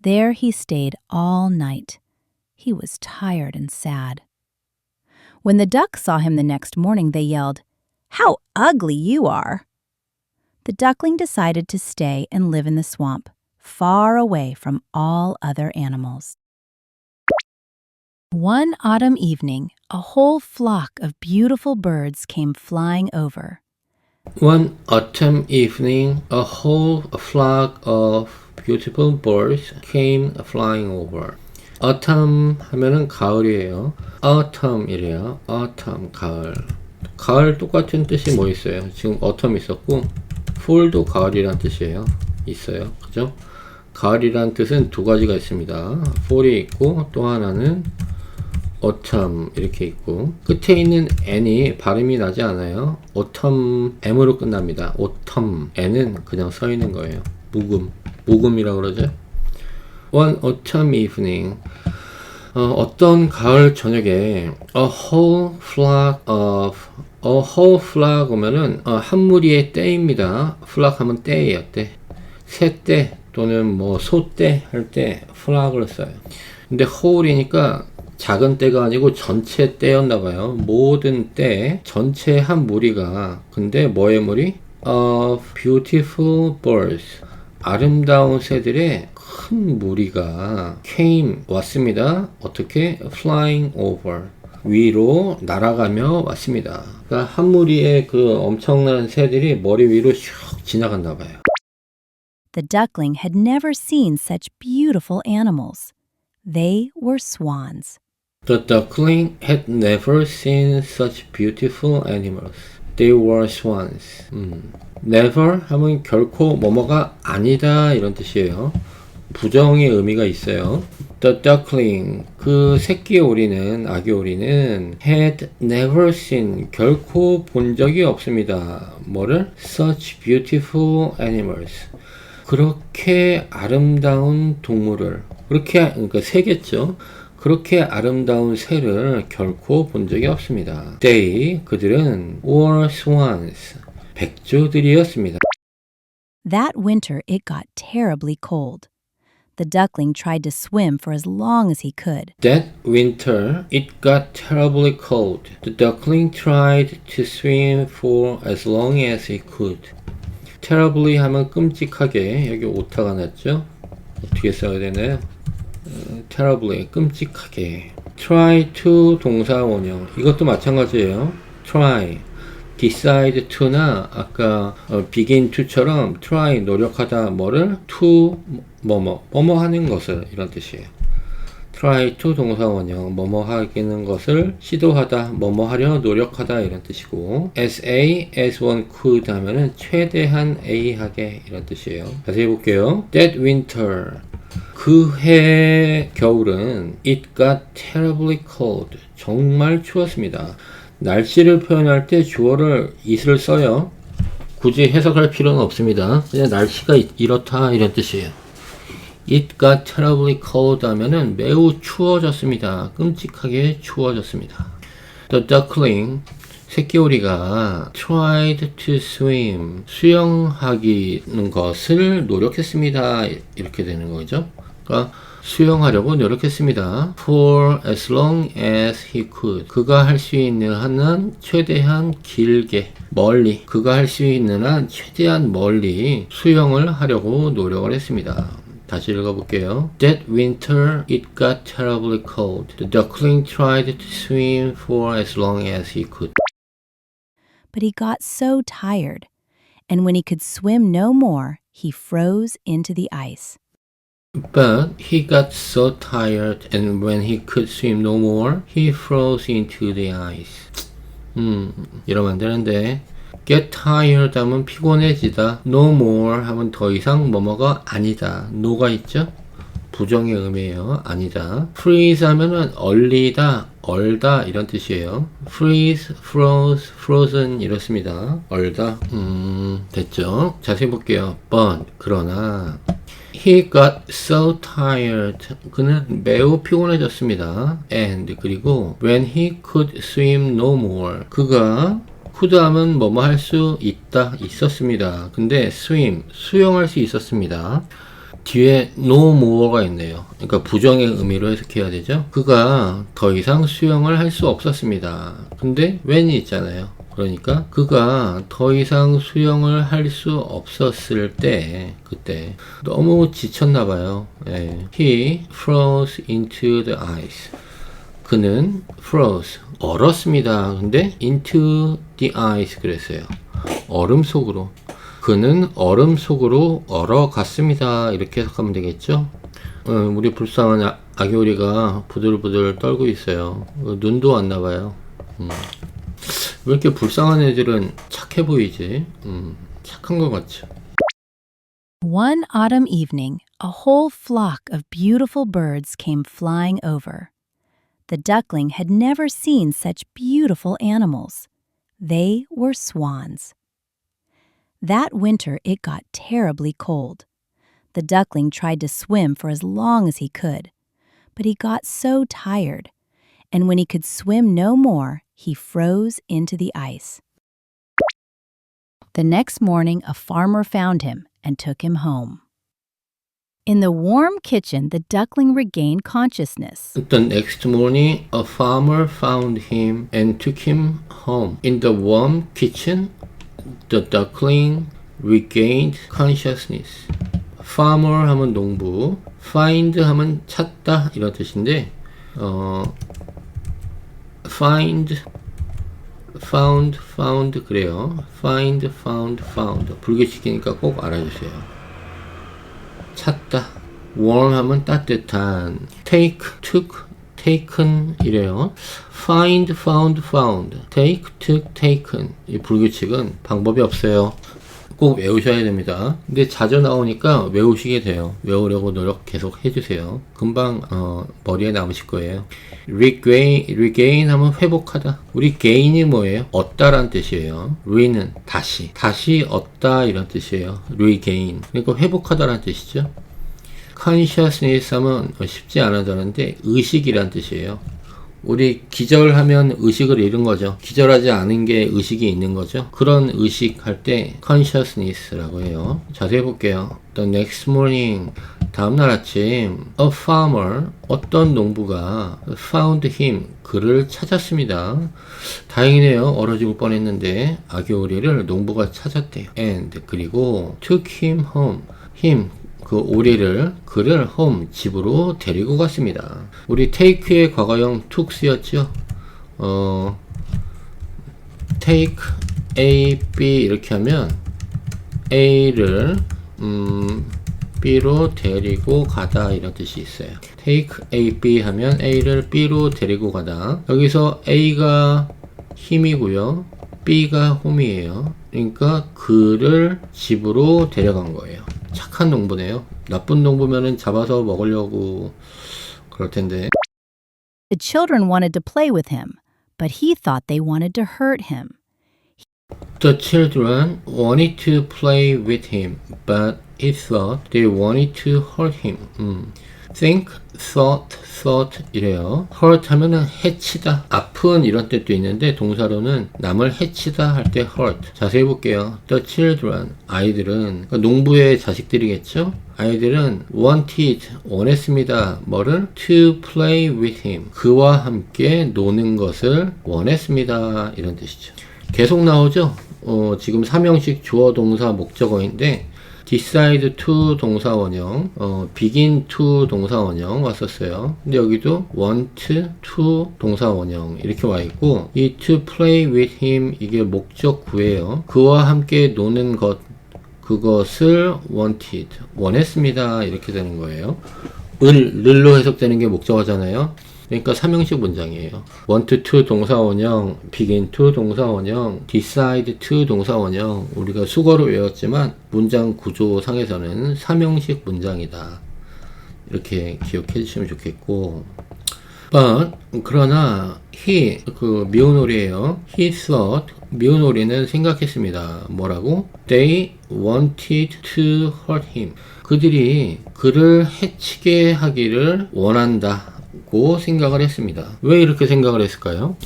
There he stayed all night. He was tired and sad. When the ducks saw him the next morning, they yelled, "How ugly you are!" The duckling decided to stay and live in the swamp, far away from all other animals. One autumn evening, a whole flock of beautiful birds came flying over. One autumn evening, a whole flock of beautiful birds came flying over. Autumn 하면은 가을이에요. Autumn이래요. Autumn, 가을. 가을 똑같은 뜻이 뭐 있어요? 지금 autumn 있었고, fall도 가을이란 뜻이에요. 있어요. 그죠? 가을이란 뜻은 두 가지가 있습니다. fall이 있고, 또 하나는 autumn 이렇게 있고, 끝에 있는 n이 발음이 나지 않아요. autumn, m으로 끝납니다. autumn, n은 그냥 써 있는 거예요. 묵음이라고 그러죠. One autumn evening, 어떤 가을 저녁에 a whole flock 오면은 한 무리의 떼입니다. flock 하면 떼예요. 떼. 새떼 또는 뭐 소떼 할 때 flock을 써요. 근데 whole이니까 작은 떼가 아니고 전체 떼였나봐요. 모든 떼, 전체 한 무리가. 근데 뭐의 무리? Of beautiful birds, 아름다운 새들의 큰 무리가 came, 왔습니다. 어떻게? Flying over, 위로 날아가며 왔습니다. 그러니까 한 무리의 그 엄청난 새들이 머리 위로 슉 지나갔나 봐요. The duckling had never seen such beautiful animals. They were swans. The duckling had never seen such beautiful animals. They were swans. Never 하면 결코 뭐뭐가 아니다 이런 뜻이에요. 부정의 의미가 있어요. The duckling, 그 새끼 오리는, 아기 오리는 had never seen, 결코 본 적이 없습니다. 뭐를? Such beautiful animals, 그렇게 아름다운 동물을, 그렇게, 그러니까 새겠죠. 그렇게 아름다운 새를 결코 본 적이 없습니다. They, 그들은 were swans, 백조들이었습니다. That winter it got terribly cold. The duckling tried to swim for as long as he could. That winter, it got terribly cold. The duckling tried to swim for as long as he could. Terribly 하면 끔찍하게, 여기 오타가 났죠? 어떻게 써야 되나요? terribly, 끔찍하게. try to 동사 원형. 이것도 마찬가지예요. try, decide to나 아까 begin to처럼 try 노력하다 뭐를 to 뭐뭐 하는 것을 이런 뜻이에요. try to 동사 원형 뭐뭐 하는 것을 시도하다 뭐뭐 하려 노력하다 이런 뜻이고 as A as one could 하면은 최대한 A 하게 이런 뜻이에요. 자세히 볼게요. That winter 그 해 겨울은 it got terribly cold 정말 추웠습니다. 날씨를 표현할 때 주어를 it을 써요. 굳이 해석할 필요는 없습니다. 그냥 날씨가 이렇다 이런 뜻이에요. It got terribly cold 하면은 매우 추워졌습니다. 끔찍하게 추워졌습니다. The duckling 새끼오리가 tried to swim 수영하기는 것을 노력했습니다. 이렇게 되는 거죠. 그러니까 수영하려고 노력했습니다. For as long as he could. 그가 할 수 있는 한은 최대한 길게, 멀리. 그가 할 수 있는 한 최대한 멀리 수영을 하려고 노력을 했습니다. 다시 읽어볼게요. That winter it got terribly cold. The duckling tried to swim for as long as he could. But he got so tired, and when he could swim no more, he froze into the ice. But he got so tired, and when he could swim no more, he froze into the ice. 이러면 안 되는데 get tired 하면 피곤해지다, no more 하면 더 이상 뭐뭐가 아니다, no가 있죠? 부정의 의미예요. 아니다. freeze 하면은 얼리다, 얼다 이런 뜻이에요. freeze, froze, frozen 이렇습니다. 얼다. 됐죠? 자세히 볼게요. but 그러나 he got so tired. 그는 매우 피곤해졌습니다. and 그리고 when he could swim no more. 그가 could 하면 뭐뭐 할 수 있다, 있었습니다. 근데 swim, 수영할 수 있었습니다. 뒤에 no more가 있네요. 그러니까 부정의 의미로 해석해야 되죠. 그가 더 이상 수영을 할 수 없었습니다. 근데 when이 있잖아요. 그러니까 그가 더 이상 수영을 할 수 없었을 때, 그때 너무 지쳤나 봐요. 예. He froze into the ice. 그는 froze, 얼었습니다. 근데 into the ice 그랬어요. 얼음 속으로. 그는 얼음 속으로 얼어갔습니다. 이렇게 해석하면 되겠죠? 우리 불쌍한 아기오리가 부들부들 떨고 있어요. 눈도 왔나 봐요. 왜 이렇게 불쌍한 애들은 착해 보이지? 착한 것 같죠? One autumn evening, a whole flock of beautiful birds came flying over. The duckling had never seen such beautiful animals. They were swans. That winter it got terribly cold. The duckling tried to swim for as long as he could, but he got so tired, and when he could swim no more, he froze into the ice. The next morning, a farmer found him and took him home. In the warm kitchen, the duckling regained consciousness. The next morning, a farmer found him and took him home. In the warm kitchen, the duckling regained consciousness. farmer 하면 농부, find 하면 찾다 이런 뜻인데 find, found 그래요. find, found 불규칙이니까 꼭 알아주세요. 찾다. warm 하면 따뜻한, take, took, taken 이래요. find, found, take, took, taken. 이 불규칙은 방법이 없어요. 꼭 외우셔야 됩니다. 근데 자주 나오니까 외우시게 돼요. 외우려고 노력 계속 해주세요. 금방 머리에 남으실 거예요. regain 하면 회복하다. 우리 gain이 뭐예요? 얻다란 뜻이에요. re는 다시 얻다 이런 뜻이에요. regain. 그러니까 회복하다란 뜻이죠. consciousness 하면 쉽지 않아졌는데 의식이란 뜻이에요. 우리 기절하면 의식을 잃은 거죠. 기절하지 않은 게 의식이 있는 거죠. 그런 의식할 때 consciousness라고 해요. 자세히 볼게요. The next morning, 다음날 아침, a farmer, 어떤 농부가 found him, 그를 찾았습니다. 다행이네요. 얼어 죽을 뻔했는데 아기 오리를 농부가 찾았대요. And 그리고 took him home, him 그 오리를 그를 home 집으로 데리고 갔습니다. 우리 take의 과거형 took 쓰였죠. take A, B 이렇게 하면 A를 B로 데리고 가다 이런 뜻이 있어요. take A, B 하면 A를 B로 데리고 가다. 여기서 A가 힘이고요. B가 홈이에요. 그러니까 그를 집으로 데려간 거예요. 착한 농부네요. 나쁜 농부면은 잡아서 먹으려고 그럴 텐데. The children wanted to play with him, but he thought they wanted to hurt him. The children wanted to play with him, but he thought they wanted to hurt him. Think, thought 이래요. hurt 하면은 해치다, 아픈 이런 뜻도 있는데 동사로는 남을 해치다 할 때 hurt. 자세히 볼게요. The children, 아이들은 그러니까 농부의 자식들이겠죠? 아이들은 wanted, 원했습니다. 뭐를? To play with him. 그와 함께 노는 것을 원했습니다. 이런 뜻이죠. 계속 나오죠? 지금 3형식 주어 동사 목적어인데 decide to 동사원형, begin to 동사원형 왔었어요. 근데 여기도 want to 동사원형 이렇게 와 있고 이 to play with him 이게 목적구예요. 그와 함께 노는 것 그것을 wanted 원했습니다 이렇게 되는 거예요. 을로 해석되는 게 목적어잖아요. 그러니까 3형식 문장이에요. want to 동사원형, begin to 동사원형, decide to 동사원형. 우리가 수거로 외웠지만 문장 구조상에서는 3형식 문장이다. 이렇게 기억해 주시면 좋겠고. but 그러나 he 그 미운 오리예요. he thought 미운 오리는 생각했습니다. 뭐라고? they wanted to hurt him. 그들이 그를 해치게 하기를 원한다고 생각을 했습니다. 왜 이렇게 생각을 했을까요?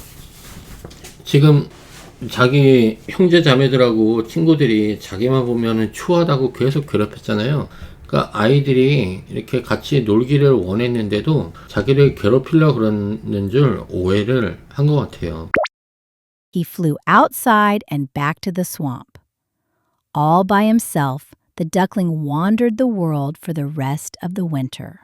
지금 자기 형제 자매들하고 친구들이 자기만 보면은 추하다고 계속 괴롭혔잖아요. 그러니까 아이들이 이렇게 같이 놀기를 원했는데도 자기를 괴롭히려고 그러는 줄 오해를 한 것 같아요. He flew outside and back to the swamp. All by himself, the duckling wandered the world for the rest of the winter.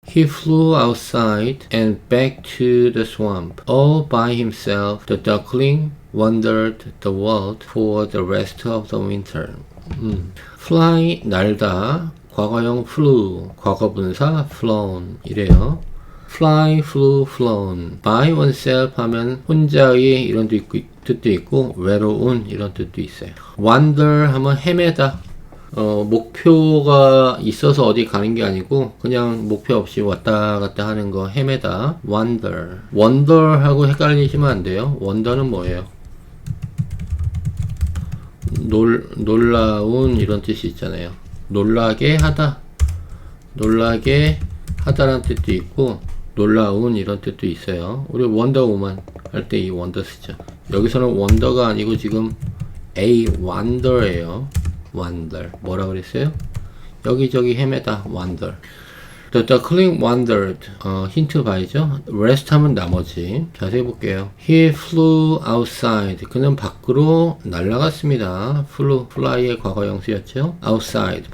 He flew outside and back to the swamp. All by himself, the duckling wandered the world for the rest of the winter. Fly, 날다. 과거형 flew, 과거분사 flown 이래요. Fly, flew, flown. By oneself 하면 혼자의 이런 뜻도 있고 외로운 이런 뜻도 있어요. Wander 하면 헤매다. 목표가 있어서 어디 가는 게 아니고 그냥 목표 없이 왔다 갔다 하는 거 헤매다. Wander. Wonder하고 헷갈리시면 안 돼요. Wonder는 뭐예요? 놀라운 이런 뜻이 있잖아요. 놀라게 하다. 놀라게 하다라는 뜻도 있고 놀라운 이런 뜻도 있어요. 우리 원더우먼 할 때 이 원더 쓰죠. 여기서는 원더가 아니고 지금 a wander예요. wander. 뭐라 그랬어요? 여기저기 헤매다. wander. The duckling wandered. 힌트 봐야죠. rest 하면 나머지. 자세히 볼게요. He flew outside. 그는 밖으로 날아갔습니다. fly의 과거형 쓰였죠. outside.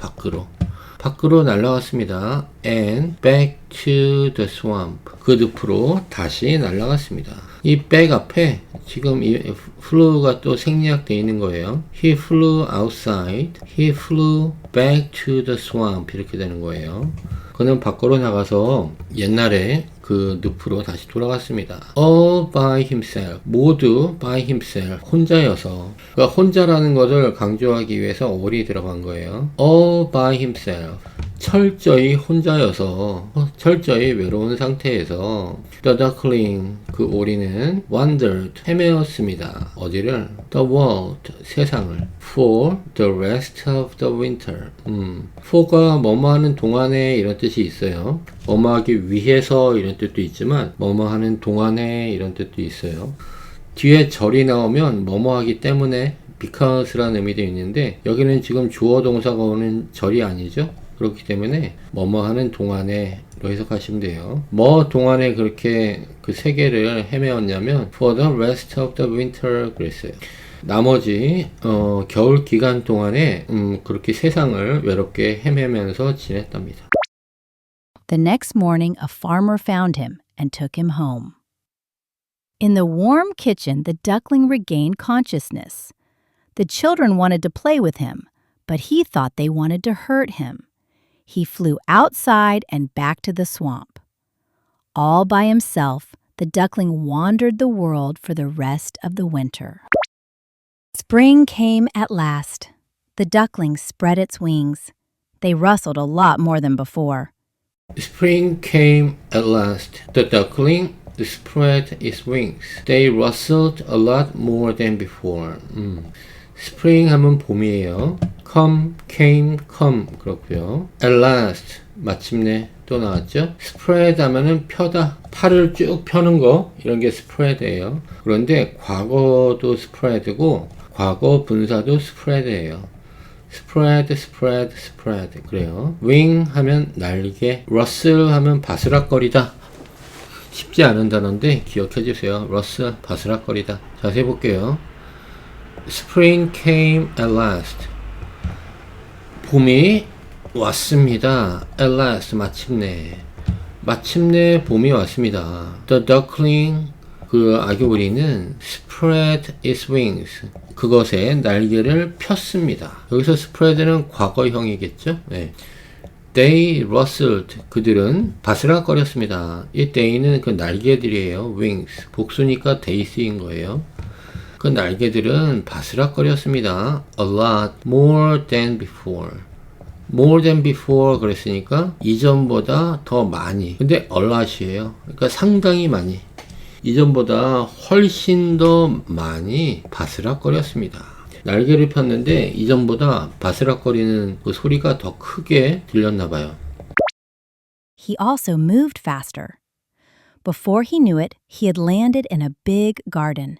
밖으로 날아갔습니다. And back to the swamp. 그 늪으로 다시 날아갔습니다. 이 back 앞에 지금 이 flew가 또 생략되어 있는 거예요. He flew outside. He flew back to the swamp. 이렇게 되는 거예요. 그는 밖으로 나가서 옛날에 그 늪으로 다시 돌아갔습니다. All by himself. 모두 by himself. 혼자여서. 그러니까 혼자라는 것을 강조하기 위해서 all이 들어간 거예요. All by himself. 철저히 혼자여서 철저히 외로운 상태에서 The duckling 그 오리는 wandered 헤매었습니다. 어디를? The world 세상을 for the rest of the winter. for가 뭐뭐하는 동안에 이런 뜻이 있어요. 뭐뭐하기 위해서 이런 뜻도 있지만 뭐뭐하는 동안에 이런 뜻도 있어요. 뒤에 절이 나오면 뭐뭐하기 때문에 because라는 의미도 있는데 여기는 지금 주어 동사가 오는 절이 아니죠. 그렇기 때문에 뭐뭐 하는 동안에로 해석하시면 돼요. 뭐 동안에 그렇게 그 세계를 헤매었냐면 for the rest of the winter 그랬어요. 나머지 겨울 기간 동안에 그렇게 세상을 외롭게 헤매면서 지냈답니다. The next morning, a farmer found him and took him home. In the warm kitchen, the duckling regained consciousness. The children wanted to play with him, but he thought they wanted to hurt him. He flew outside and back to the swamp. All by himself, the duckling wandered the world for the rest of the winter. Spring came at last. The duckling spread its wings. They rustled a lot more than before. Spring came at last. The duckling spread its wings. They rustled a lot more than before. Spring 하면 봄이에요. came, 그렇고요. At last, 마침내 또 나왔죠. spread 하면은 펴다, 팔을 쭉 펴는 거, 이런 게 spread예요. 그런데 과거도 spread고, 과거 분사도 spread예요. spread. 그래요. wing 하면 날개, rustle 하면 바스락거리다. 쉽지 않은 단어인데 기억해 주세요. rustle, 바스락거리다. 자세히 볼게요. Spring came at last. 봄이 왔습니다. At last, 마침내 봄이 왔습니다. The duckling, 그 아기오리는 spread its wings. 그것의 날개를 폈습니다. 여기서 spread는 과거형이겠죠? 네. They rustled. 그들은 바스락거렸습니다. 이 they는 그 날개들이에요. wings. 복수니까 they 쓰인 거예요. 그 날개들은 바스락거렸습니다. A lot more than before. more than before 그랬으니까 이전보다 더 많이. 근데 a lot이에요. 그러니까 상당히 많이. 이전보다 훨씬 더 많이 바스락거렸습니다. 날개를 폈는데 이전보다 바스락거리는 그 소리가 더 크게 들렸나 봐요. He also moved faster. Before he knew it, he had landed in a big garden.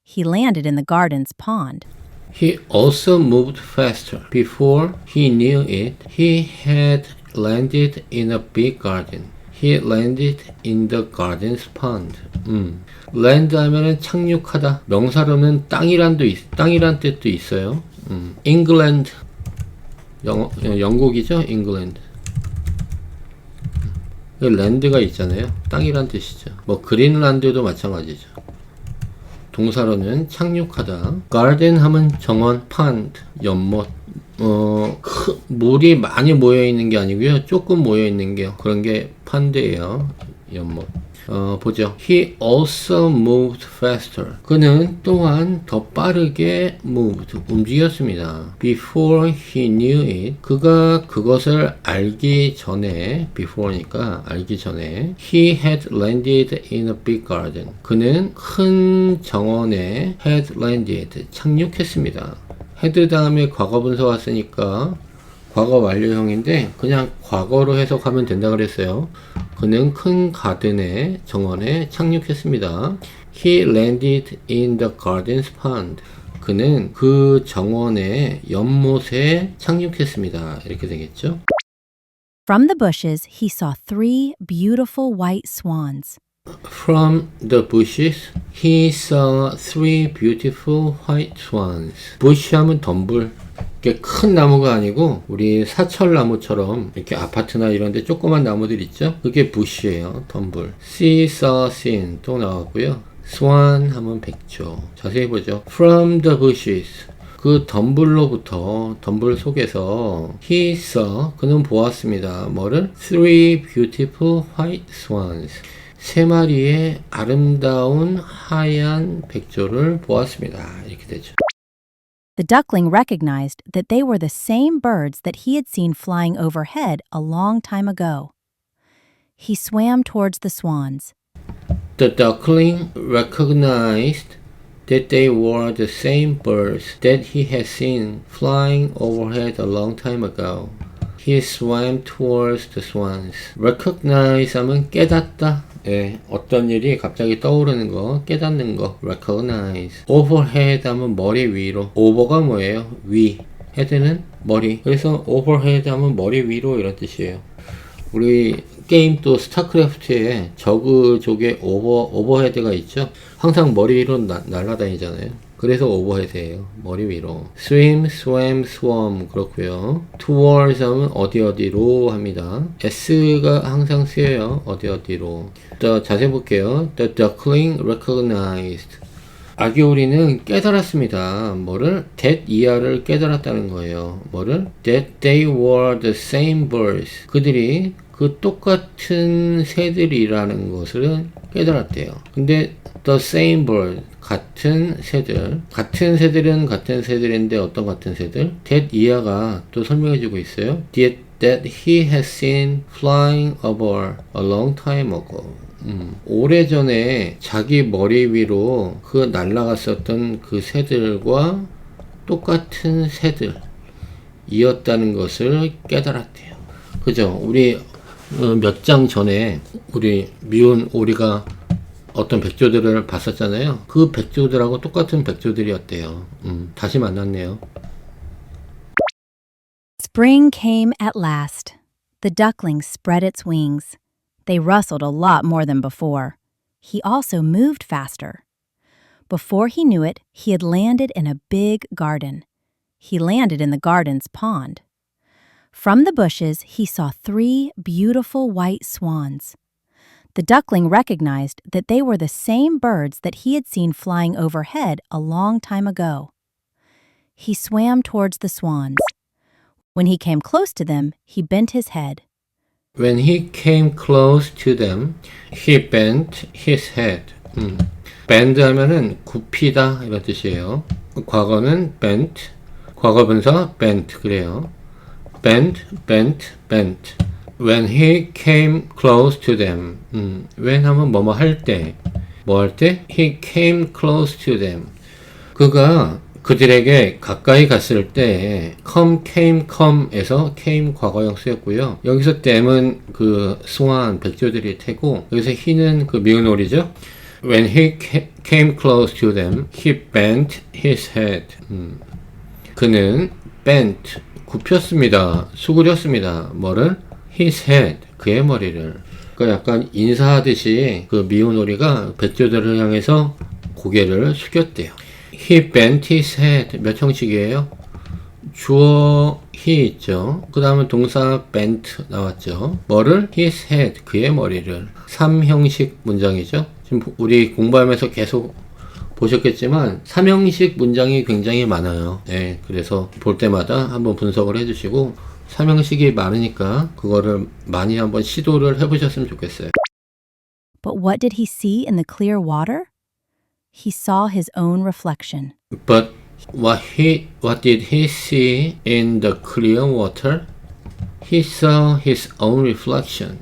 He landed in the garden's pond. He also moved faster. Before he knew it, he had landed in a big garden. He landed in the garden's pond. land 하면은 착륙하다. 명사로는 땅이란 뜻도 있어요. England. 영국이죠? England. 랜드가 있잖아요. 땅이란 뜻이죠. 뭐 그린란드도 마찬가지죠. 동사로는 착륙하다. garden 하면 정원, pond, 연못. 물이 많이 모여 있는 게 아니고요. 조금 모여 있는 게 그런 게 펀드예요. 연못. 보죠. He also moved faster. 그는 또한 더 빠르게 moved, 움직였습니다. Before he knew it. 그가 그것을 알기 전에, before니까 알기 전에, he had landed in a big garden. 그는 큰 정원에 had landed, 착륙했습니다. had 다음에 과거분사 왔으니까 과거 완료형인데 그냥 과거로 해석하면 된다 그랬어요. 그는 큰 가든의 정원에 착륙했습니다. He landed in the garden's pond. 그는 그 정원의 연못에 착륙했습니다. 이렇게 되겠죠. From the bushes, he saw 3 beautiful white swans. From the bushes, he saw 3 beautiful white swans. bush 하면 덤불. 이게 큰 나무가 아니고 우리 사철나무처럼 이렇게 아파트나 이런 데 조그만 나무들 있죠? 그게 bush예요. 덤불. see, saw, seen 또 나왔고요. swan 하면 백조. 자세히 보죠. From the bushes. 그 덤불로부터 덤불 속에서 he saw 그는 보았습니다. 뭐를? 3 beautiful white swans. 3마리의 아름다운 하얀 백조를 보았습니다. 이렇게 되죠. The duckling recognized that they were the same birds that he had seen flying overhead a long time ago. He swam towards the swans. The duckling recognized that they were the same birds that he had seen flying overhead a long time ago. He swam towards the swans. Recognize 하면 깨닫다. 예, 어떤 일이 갑자기 떠오르는 거, 깨닫는 거, recognize. overhead 하면 머리 위로. over가 뭐예요? 위. head는 머리. 그래서 overhead 하면 머리 위로 이런 뜻이에요. 우리 게임 또 스타크래프트에 저그족의 오버헤드가 있죠? 항상 머리 위로 날아다니잖아요. 그래서 overhead예요. 머리 위로. swim, swam, swam 그렇고요. towards 하면 어디로 합니다. s가 항상 쓰여요. 어디로. 더 자세히 볼게요. The duckling recognized. 아기오리는 깨달았습니다. 뭐를? that 이하를 깨달았다는 거예요. 뭐를? that they were the same birds. 그들이 그 똑같은 새들이라는 것을 깨달았대요. 근데 the same bird, 같은 새들. 같은 새들은 같은 새들인데 어떤 같은 새들? that 이하가 또 설명해주고 있어요. that he has seen flying over a long time ago. 오래전에 자기 머리 위로 그 날아갔었던 그 새들과 똑같은 새들이었다는 것을 깨달았대요. 그죠? 우리 몇 장 전에 우리 미운 오리가 어떤 백조들을 봤었잖아요. 그 백조들하고 똑같은 백조들이었대요. 다시 만났네요. Spring came at last. The duckling spread its wings. They rustled a lot more than before. He also moved faster. Before he knew it, he had landed in a big garden. He landed in the garden's pond. From the bushes, he saw 3 beautiful white swans. The duckling recognized that they were the same birds that he had seen flying overhead a long time ago. He swam towards the swans. When he came close to them, he bent his head. When he came close to them, he bent his head. bend 하면은 굽히다 이런 뜻이에요. 과거는 bent, 과거분사 bent 그래요. bent, bent, bent. When he came close to them. when 하면 뭐뭐 할 때. 뭐 할 때? He came close to them. 그가 그들에게 가까이 갔을 때 come에서 came 과거형 쓰였고요. 여기서 them은 그 스완 백조들이 태고 여기서 he는 그 미운 오리죠. When he came close to them, he bent his head. 그는 bent 굽혔습니다. 수그렸습니다. 뭐를? his head 그의 머리를. 그러니까 약간 인사하듯이 그 미운 오리가 백조들을 향해서 고개를 숙였대요. He bent his head. 몇 형식이에요? 주어 he 있죠. 그 다음에 동사 bent 나왔죠. 뭐를? his head. 그의 머리를. 3형식 문장이죠. 지금 우리 공부하면서 계속 보셨겠지만 3형식 문장이 굉장히 많아요. 네, 그래서 볼 때마다 한번 분석을 해주시고 3형식이 많으니까 그거를 많이 한번 시도를 해보셨으면 좋겠어요. But what did he see in the clear water? He saw his own reflection. But what did he see in the clear water? He saw his own reflection.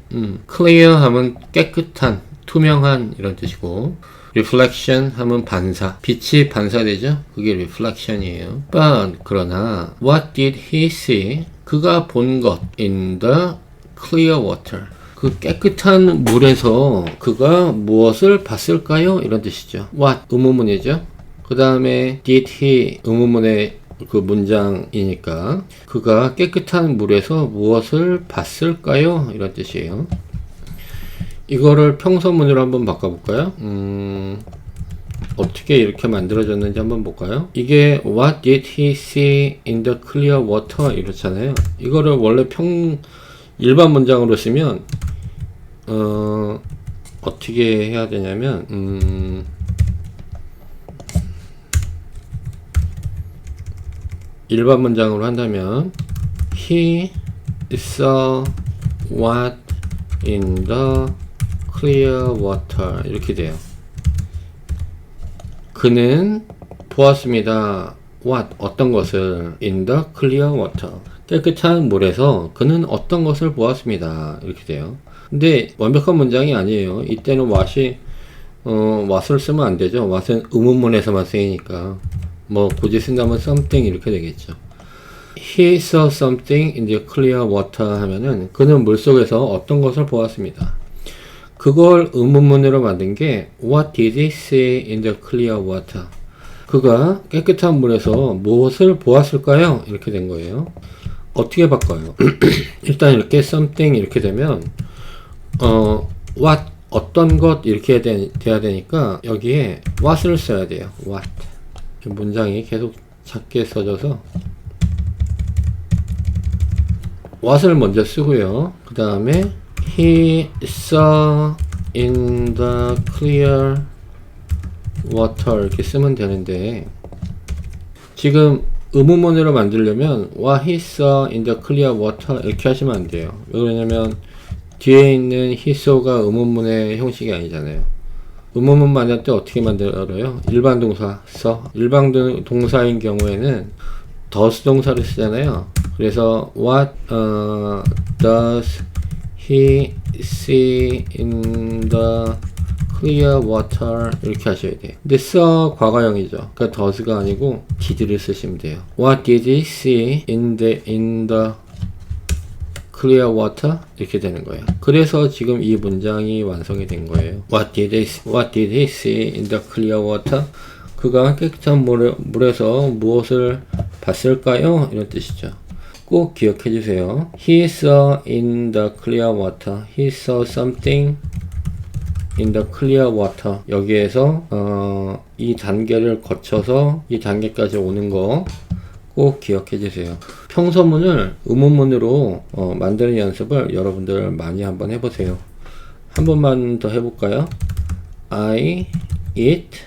clear 하면 깨끗한, 투명한 이런 뜻이고 reflection 하면 반사, 빛이 반사되죠? 그게 reflection이에요. But 그러나 what did he see? 그가 본 것 in the clear water. 그 깨끗한 물에서 그가 무엇을 봤을까요? 이런 뜻이죠. What 의문문이죠. 그 다음에 did he 의문문의 그 문장이니까 그가 깨끗한 물에서 무엇을 봤을까요? 이런 뜻이에요. 이거를 평서문으로 한번 바꿔볼까요? 어떻게 이렇게 만들어졌는지 한번 볼까요? 이게 What did he see in the clear water? 이렇잖아요. 이거를 원래 일반 문장으로 쓰면 어떻게 해야 되냐면 일반 문장으로 한다면 He saw what in the clear water 이렇게 돼요. 그는 보았습니다. What 어떤 것을 in the clear water 깨끗한 물에서 그는 어떤 것을 보았습니다. 이렇게 돼요. 근데 완벽한 문장이 아니에요. 이때는 what을 쓰면 안 되죠. what은 의문문에서만 쓰이니까 뭐 굳이 쓴다면 something 이렇게 되겠죠. He saw something in the clear water 하면은 그는 물속에서 어떤 것을 보았습니다. 그걸 의문문으로 만든 게 What did he see in the clear water? 그가 깨끗한 물에서 무엇을 보았을까요? 이렇게 된 거예요. 어떻게 바꿔요? 일단 이렇게 something 이렇게 되면 what 어떤 것 이렇게 돼야 되니까 여기에 what을 써야 돼요. what 문장이 계속 작게 써져서 what을 먼저 쓰고요. 그 다음에 he saw in the clear water 이렇게 쓰면 되는데 지금 의문문으로 만들려면 what he saw in the clear water 이렇게 하시면 안 돼요. 왜냐면 뒤에 있는 he saw가 의문문의 형식이 아니잖아요. 의문문 만들 때 어떻게 만들어요? 일반 동사 saw. 일반 동사인 경우에는 does 동사를 쓰잖아요. 그래서 what does he see in the clear water 이렇게 하셔야 돼요. 근데 saw 과거형이죠. 그러니까 does가 아니고 did를 쓰시면 돼요. What did he see in the clear water 이렇게 되는 거예요. 그래서 지금 이 문장이 완성이 된 거예요. What did he see in the clear water? 그가 깨끗한 물에서 무엇을 봤을까요? 이런 뜻이죠. 꼭 기억해 주세요. He saw in the clear water. He saw something in the clear water. 여기에서 이 단계를 거쳐서 이 단계까지 오는 거 꼭 기억해 주세요. 평서문을 의문문으로 만드는 연습을 여러분들 많이 한번 해보세요. 한 번만 더 해볼까요? I eat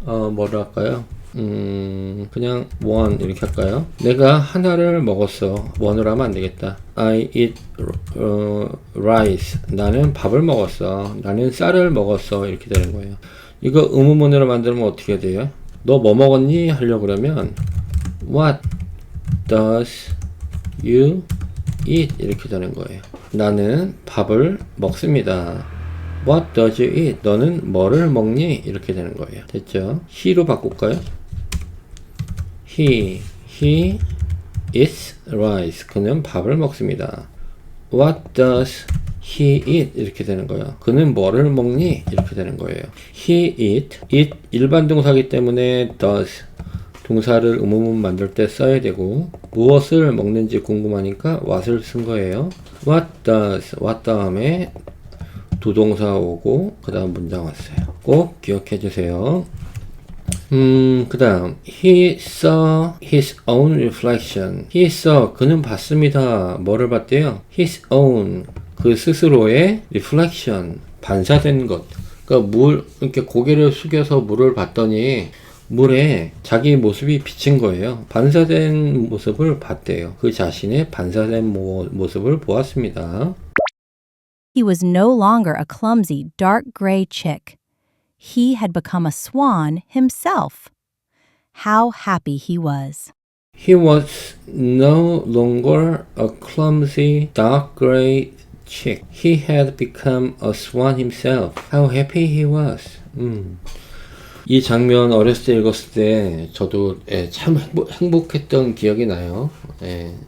뭐로 할까요? 그냥 one 이렇게 할까요? 내가 하나를 먹었어. one으로 하면 안 되겠다. I eat rice. 나는 밥을 먹었어. 나는 쌀을 먹었어. 이렇게 되는 거예요. 이거 의문문으로 만들면 어떻게 돼요? 너 뭐 먹었니? 하려고 그러면 What does you eat? 이렇게 되는 거예요. 나는 밥을 먹습니다. What does you eat? 너는 뭐를 먹니? 이렇게 되는 거예요. 됐죠? he로 바꿀까요? He eats rice. 그는 밥을 먹습니다. What does he eat? 이렇게 되는 거예요. 그는 뭐를 먹니? 이렇게 되는 거예요. He eat 일반 동사기 때문에 does 동사를 의문문 만들 때 써야 되고 무엇을 먹는지 궁금하니까 what을 쓴 거예요. What does what 다음에 두 동사 오고 그 다음 문장 왔어요. 꼭 기억해 주세요. 그 다음 he saw his own reflection. He saw 그는 봤습니다. 뭐를 봤대요? His own 그 스스로의 reflection 반사된 것. 그러니까 이렇게 고개를 숙여서 물을 봤더니 물에 자기 모습이 비친 거예요. 반사된 모습을 봤대요. 그 자신의 반사된 모습을 보았습니다. He was no longer a clumsy, dark gray chick. He had become a swan himself. How happy he was. He was no longer a clumsy, dark gray chick. He had become a swan himself. How happy he was. 이 장면 어렸을 때 읽었을 때 저도 참 행복했던 기억이 나요.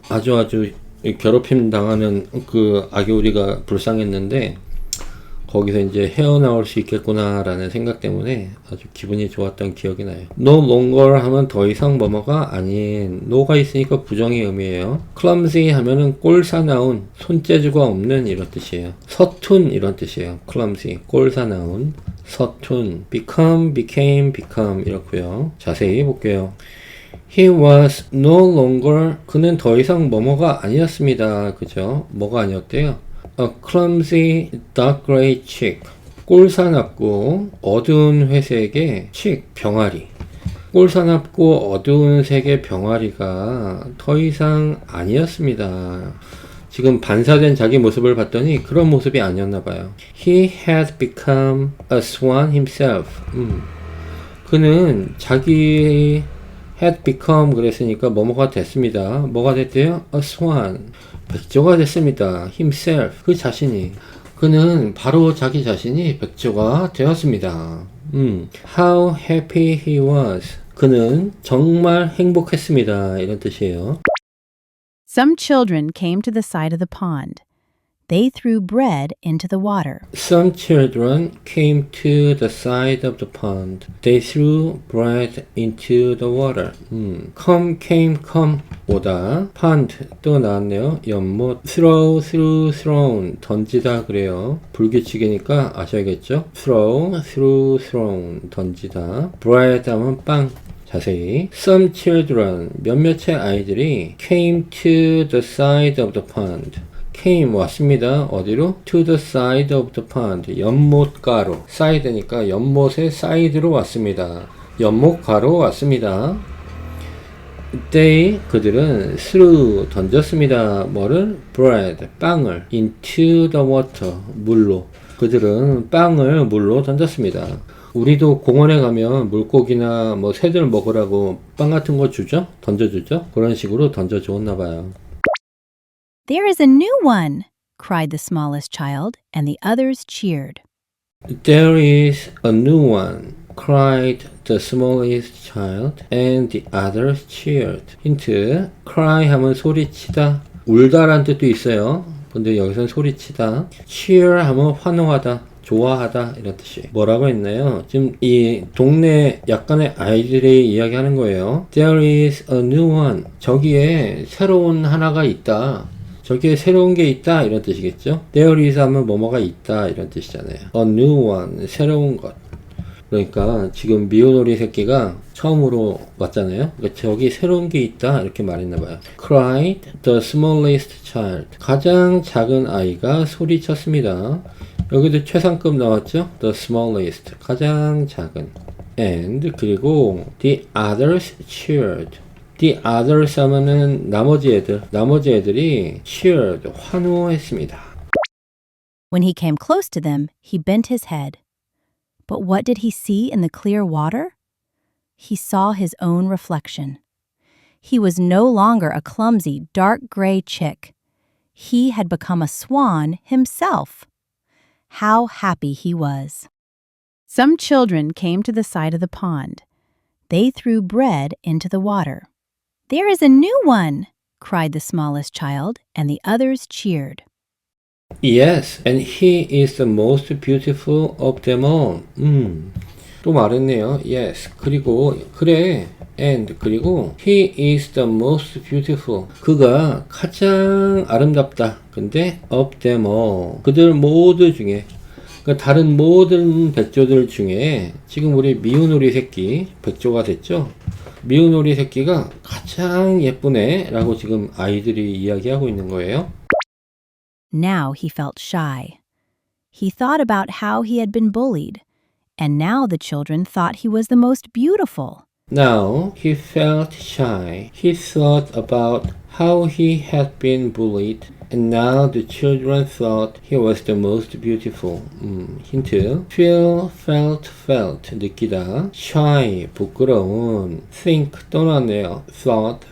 아주 괴롭힘 당하는 그 아기오리가 불쌍했는데 거기서 이제 헤어나올 수 있겠구나라는 생각 때문에 아주 기분이 좋았던 기억이 나요. No longer 하면 더 이상 뭐뭐가 아닌 no가 있으니까 부정의 의미예요. clumsy 하면은 꼴사나운, 손재주가 없는 이런 뜻이에요. 서툰 이런 뜻이에요. clumsy, 꼴사나운, 서툰. became 이렇고요. 자세히 볼게요. He was no longer 그는 더 이상 뭐뭐가 아니었습니다. 그죠? 뭐가 아니었대요? A clumsy dark gray chick. 꼴사납고 어두운 회색의 chick, 병아리. 꼴사납고 어두운 색의 병아리가 더 이상 아니었습니다. 지금 반사된 자기 모습을 봤더니 그런 모습이 아니었나 봐요. He had become a swan himself. 그는 자기 had become 그랬으니까 뭐뭐가 됐습니다. 뭐가 됐대요? A swan. 백조가 됐습니다. himself. 그 자신이. 그는 바로 자기 자신이 백조가 되었습니다. How happy he was. 그는 정말 행복했습니다. 이런 뜻이에요. Some children came to the side of the pond. They threw bread into the water. Some children came to the side of the pond. They threw bread into the water. Come came come 오다. Pond 또 나왔네요. 연못. Throw thrown 던지다 그래요. 불규칙이니까 아셔야겠죠. Throw thrown 던지다. Bread 하면 빵. 자세히. Some children 몇몇의 아이들이 came to the side of the pond. came 왔습니다. 어디로? To the side of the pond. 연못가로. side니까 연못의 사이드로 왔습니다. 연못가로 왔습니다. They 그들은 threw 던졌습니다. 뭐를? bread 빵을 into the water 물로. 그들은 빵을 물로 던졌습니다. 우리도 공원에 가면 물고기나 뭐 새들 먹으라고 빵 같은 거 주죠? 던져주죠? 그런 식으로 던져주었나 봐요. There is a new one, cried the smallest child, and the others cheered. There is a new one, cried the smallest child, and the others cheered. 힌트, cry 하면 소리치다, 울다란 뜻도 있어요. 근데 여기서는 소리치다. cheer 하면 환호하다, 좋아하다 이런 뜻이. 뭐라고 했나요? 지금 이 동네 약간의 아이들이 이야기하는 거예요. There is a new one. 저기에 새로운 하나가 있다. 저기에 새로운 게 있다 이런 뜻이겠죠. There is 하면 뭐뭐가 있다 이런 뜻이잖아요. A new one 새로운 것. 그러니까 지금 미오노리 새끼가 처음으로 왔잖아요. 그러니까 저기 새로운 게 있다 이렇게 말했나봐요. Cried the smallest child. 가장 작은 아이가 소리쳤습니다. 여기도 최상급 나왔죠. The smallest 가장 작은. And 그리고 the others cheered. The others 하면은 나머지 애들이 cheered, 환호했습니다. When he came close to them, he bent his head. But what did he see in the clear water? He saw his own reflection. He was no longer a clumsy, dark gray chick. He had become a swan himself. How happy he was. Some children came to the side of the pond. They threw bread into the water. There is a new one, cried the smallest child, and the others cheered. Yes, and he is the most beautiful of them all. 또 말했네요. Yes, 그리고 그래, and 그리고 he is the most beautiful. 그가 가장 아름답다. 근데 of them all. 그들 모두 중에 그러니까 다른 모든 백조들 중에 지금 우리 미운오리 새끼 백조가 됐죠. 미운오리 새끼가 가장 예쁘네 라고 지금 아이들이 이야기하고 있는 거예요. Now he felt shy. He thought about how he had been bullied, and now the children thought he was the most beautiful. Now he felt shy. He thought about how he had been bullied, and now the children thought he was the most beautiful. 힌트. Feel, felt, 느끼다. Shy, 부끄러운. Think, 떠났네요. Thought.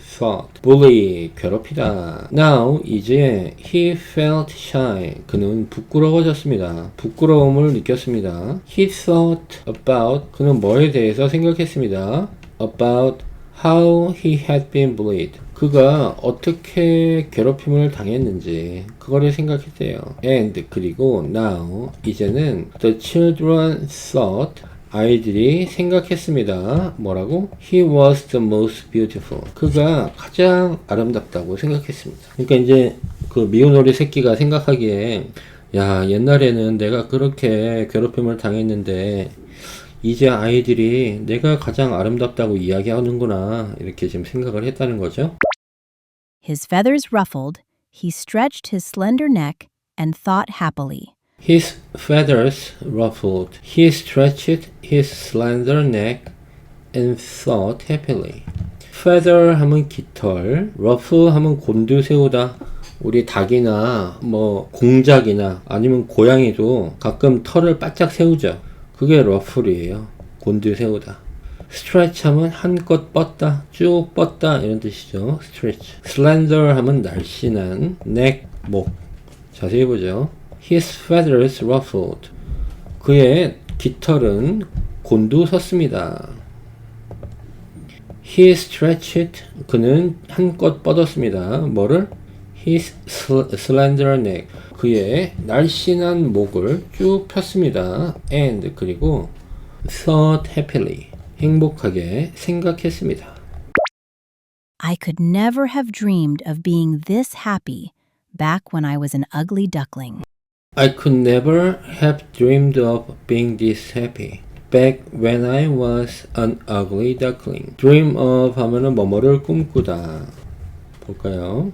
bully, 괴롭히다. Now, 이제 he felt shy. 그는 부끄러워졌습니다. 부끄러움을 느꼈습니다. He thought about, 그는 뭐에 대해서 생각했습니다. About how he had been bullied. 그가 어떻게 괴롭힘을 당했는지 그거를 생각했대요. And 그리고 now 이제는 the children thought 아이들이 생각했습니다. 뭐라고? He was the most beautiful. 그가 가장 아름답다고 생각했습니다. 그러니까 이제 그 미운오리 새끼가 생각하기에 야 옛날에는 내가 그렇게 괴롭힘을 당했는데 이제 아이들이 내가 가장 아름답다고 이야기하는구나 이렇게 지금 생각을 했다는 거죠. His feathers ruffled, he stretched his slender neck and thought happily. His feathers ruffled. He stretched his slender neck and thought happily. feather 하면 깃털, ruffle 하면 곤두세우다. 우리 닭이나 뭐 공작이나 아니면 고양이도 가끔 털을 바짝 세우죠. 그게 ruffle이에요. 곤두세우다. stretch 하면 한껏 뻗다, 쭉 뻗다 이런 뜻이죠. stretch. slender 하면 날씬한, neck, 목. 자세히 보죠. His feathers ruffled. 그의 깃털은 곤두섰습니다. He stretched. 그는 한껏 뻗었습니다. 뭐를? His slender neck. 그의 날씬한 목을 쭉 폈습니다. And 그리고 thought happily 행복하게 생각했습니다. I could never have dreamed of being this happy back when I was an ugly duckling. I could never have dreamed of being this happy back when I was an ugly duckling. Dream of 하면은 뭐뭐를 꿈꾸다. 볼까요?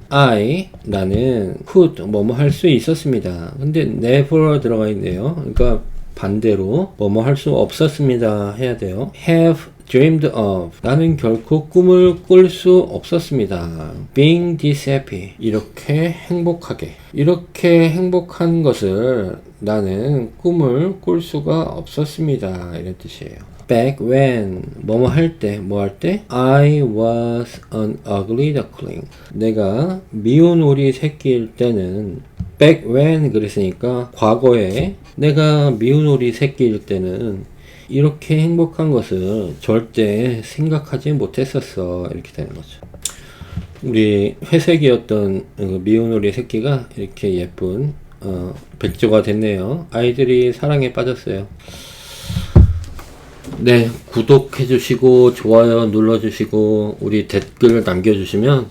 나는 could 뭐뭐 할 수 있었습니다. 근데 never 들어가 있네요. 그러니까 반대로 뭐뭐 할 수 없었습니다 해야 돼요. have dreamed of 나는 결코 꿈을 꿀 수 없었습니다. being this happy 이렇게 행복한 것을 나는 꿈을 꿀 수가 없었습니다. 이런 뜻이에요. Back when 뭐뭐 할 때 I was an ugly duckling 내가 미운 오리 새끼일 때는 back when 그랬으니까 과거에 내가 미운 오리 새끼일 때는 이렇게 행복한 것을 절대 생각하지 못했었어 이렇게 되는 거죠. 우리 회색이었던 미운 오리 새끼가 이렇게 예쁜 백조가 됐네요. 아이들이 사랑에 빠졌어요. 네, 구독해 주시고 좋아요 눌러 주시고 우리 댓글 남겨 주시면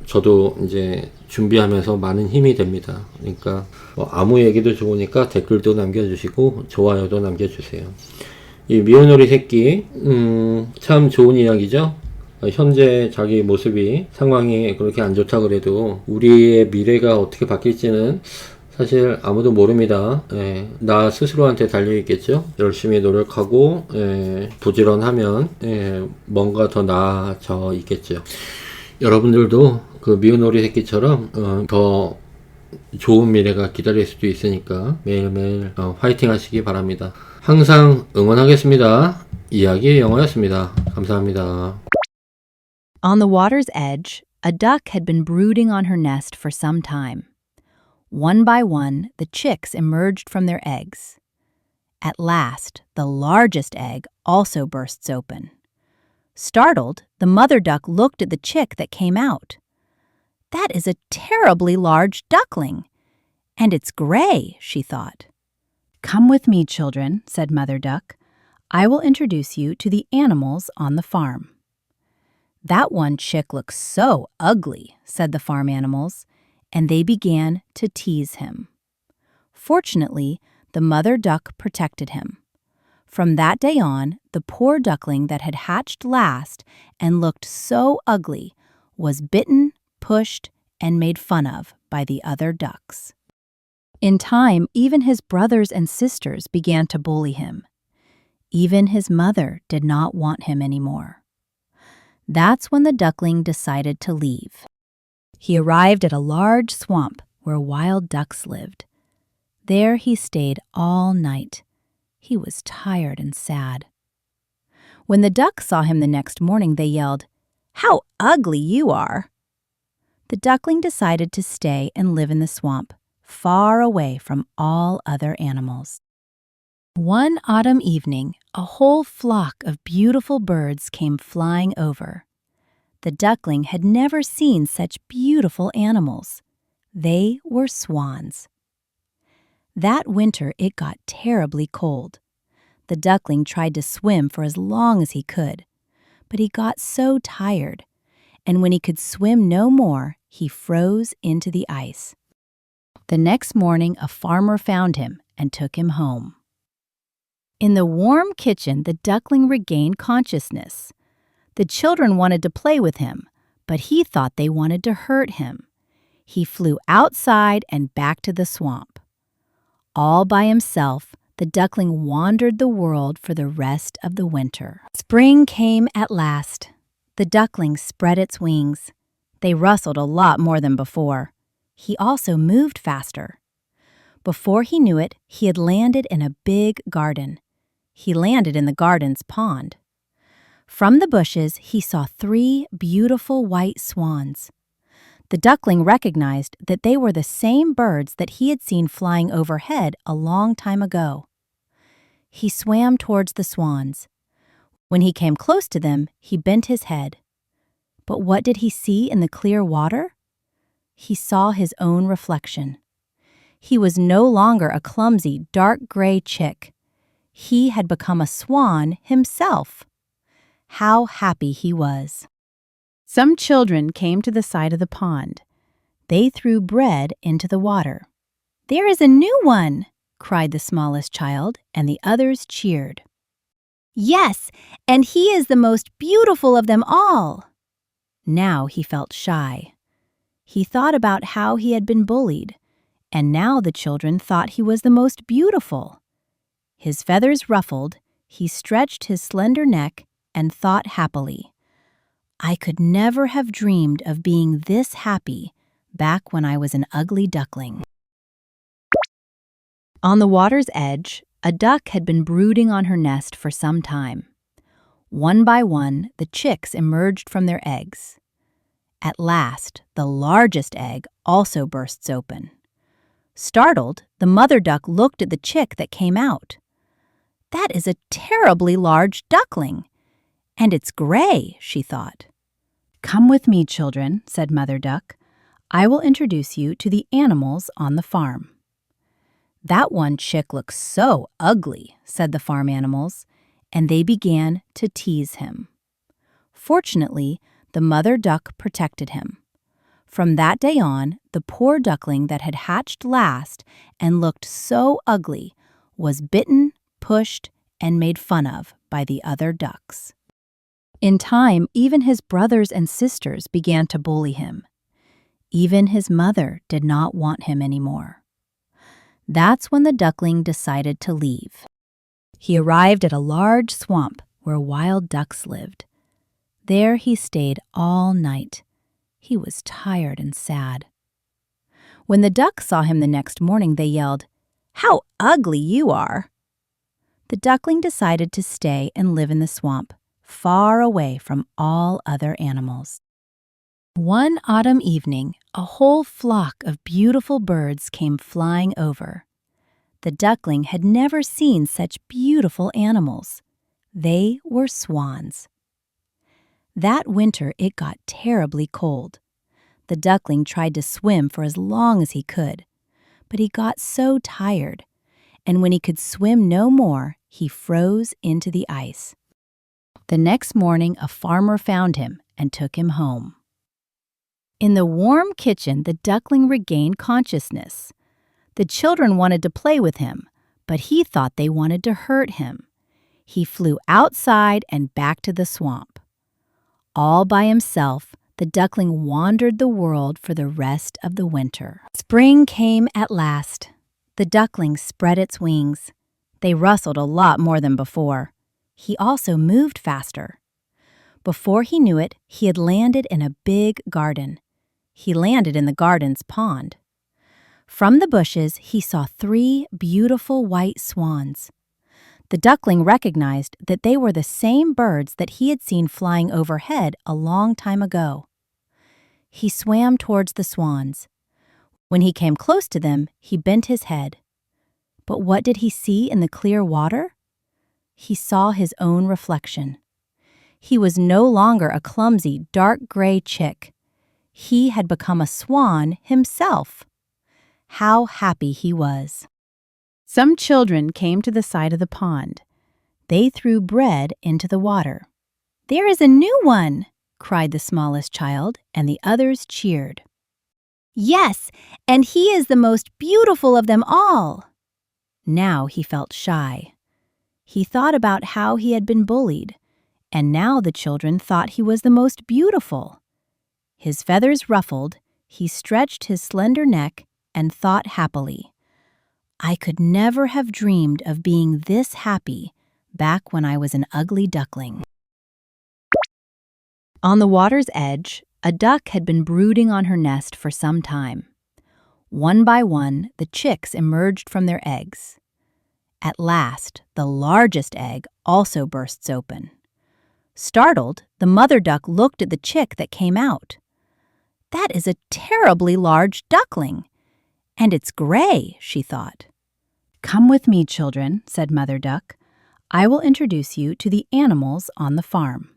저도 이제 준비하면서 많은 힘이 됩니다. 그러니까 아무 얘기도 좋으니까 댓글도 남겨 주시고 좋아요도 남겨 주세요. 이 미운오리 새끼 참 좋은 이야기죠. 현재 자기 모습이 상황이 그렇게 안 좋다 그래도 우리의 미래가 어떻게 바뀔지는 사실 아무도 모릅니다. 나 스스로한테 달려있겠죠. 열심히 노력하고 부지런하면 뭔가 더 나아져 있겠죠. 여러분들도 그 미운 오리 새끼처럼 더 좋은 미래가 기다릴 수도 있으니까 매일매일 화이팅 하시기 바랍니다. 항상 응원하겠습니다. 이야기의 영어였습니다. 감사합니다. On the water's edge, a duck had been brooding on her nest for some time. One by one, the chicks emerged from their eggs. At last, the largest egg also bursts open. Startled, the mother duck looked at the chick that came out. That is a terribly large duckling. And it's gray, she thought. Come with me, children, said Mother Duck. I will introduce you to the animals on the farm. That one chick looks so ugly, said the farm animals, and they began to tease him. Fortunately, the mother duck protected him. From that day on, the poor duckling that had hatched last and looked so ugly was bitten, pushed, and made fun of by the other ducks. In time, even his brothers and sisters began to bully him. Even his mother did not want him anymore. That's when the duckling decided to leave. He arrived at a large swamp where wild ducks lived. There he stayed all night. He was tired and sad. When the ducks saw him the next morning, they yelled, "How ugly you are!" The duckling decided to stay and live in the swamp, far away from all other animals. One autumn evening, a whole flock of beautiful birds came flying over. The duckling had never seen such beautiful animals. They were swans. That winter, it got terribly cold. The duckling tried to swim for as long as he could, but he got so tired, and when he could swim no more, he froze into the ice. The next morning, a farmer found him and took him home. In the warm kitchen, the duckling regained consciousness. The children wanted to play with him, but he thought they wanted to hurt him. He flew outside and back to the swamp. All by himself, the duckling wandered the world for the rest of the winter. Spring came at last. The duckling spread its wings. They rustled a lot more than before. He also moved faster. Before he knew it, he had landed in a big garden. He landed in the garden's pond. From the bushes, he saw 3 beautiful white swans. The duckling recognized that they were the same birds that he had seen flying overhead a long time ago. He swam towards the swans. When he came close to them, he bent his head. But what did he see in the clear water? He saw his own reflection. He was no longer a clumsy, dark gray chick. He had become a swan himself. How happy he was. Some children came to the side of the pond. They threw bread into the water. "There is a new one!" cried the smallest child, and the others cheered. "Yes, and he is the most beautiful of them all." Now he felt shy. He thought about how he had been bullied, and now the children thought he was the most beautiful. His feathers ruffled, he stretched his slender neck and thought happily, "I could never have dreamed of being this happy back when I was an ugly duckling." On the water's edge, a duck had been brooding on her nest for some time. One by one, the chicks emerged from their eggs. At last, the largest egg also bursts open. Startled, the mother duck looked at the chick that came out. "That is a terribly large duckling, and it's gray," she thought. "Come with me, children," said Mother Duck. "I will introduce you to the animals on the farm." "That one chick looks so ugly," said the farm animals, and they began to tease him. Fortunately, the mother duck protected him. From that day on, the poor duckling that had hatched last and looked so ugly was bitten, pushed, and made fun of by the other ducks. In time, even his brothers and sisters began to bully him. Even his mother did not want him anymore. That's when the duckling decided to leave. He arrived at a large swamp where wild ducks lived. There he stayed all night. He was tired and sad. When the ducks saw him the next morning, they yelled, "How ugly you are!" The duckling decided to stay and live in the swamp, far away from all other animals. One autumn evening, a whole flock of beautiful birds came flying over. The duckling had never seen such beautiful animals. They were swans. That winter, it got terribly cold. The duckling tried to swim for as long as he could, but he got so tired, and when he could swim no more, he froze into the ice. The next morning, a farmer found him and took him home. In the warm kitchen, the duckling regained consciousness. The children wanted to play with him, but he thought they wanted to hurt him. He flew outside and back to the swamp. All by himself, the duckling wandered the world for the rest of the winter. Spring came at last. The duckling spread its wings. They rustled a lot more than before. He also moved faster. Before he knew it, he had landed in a big garden. He landed in the garden's pond. From the bushes, he saw 3 beautiful white swans. The duckling recognized that they were the same birds that he had seen flying overhead a long time ago. He swam towards the swans. When he came close to them, he bent his head. But what did he see in the clear water? He saw his own reflection. He was no longer a clumsy, dark gray chick. He had become a swan himself. How happy he was. Some children came to the side of the pond. They threw bread into the water. "There is a new one!" cried the smallest child, and the others cheered. "Yes, and he is the most beautiful of them all." Now he felt shy. He thought about how he had been bullied, and now the children thought he was the most beautiful. His feathers ruffled, he stretched his slender neck and thought happily, "I could never have dreamed of being this happy back when I was an ugly duckling." On the water's edge, a duck had been brooding on her nest for some time. One by one, the chicks emerged from their eggs. At last, the largest egg also bursts open. Startled, the mother duck looked at the chick that came out. "That is a terribly large duckling, and it's gray," she thought. "Come with me, children," said Mother Duck. "I will introduce you to the animals on the farm."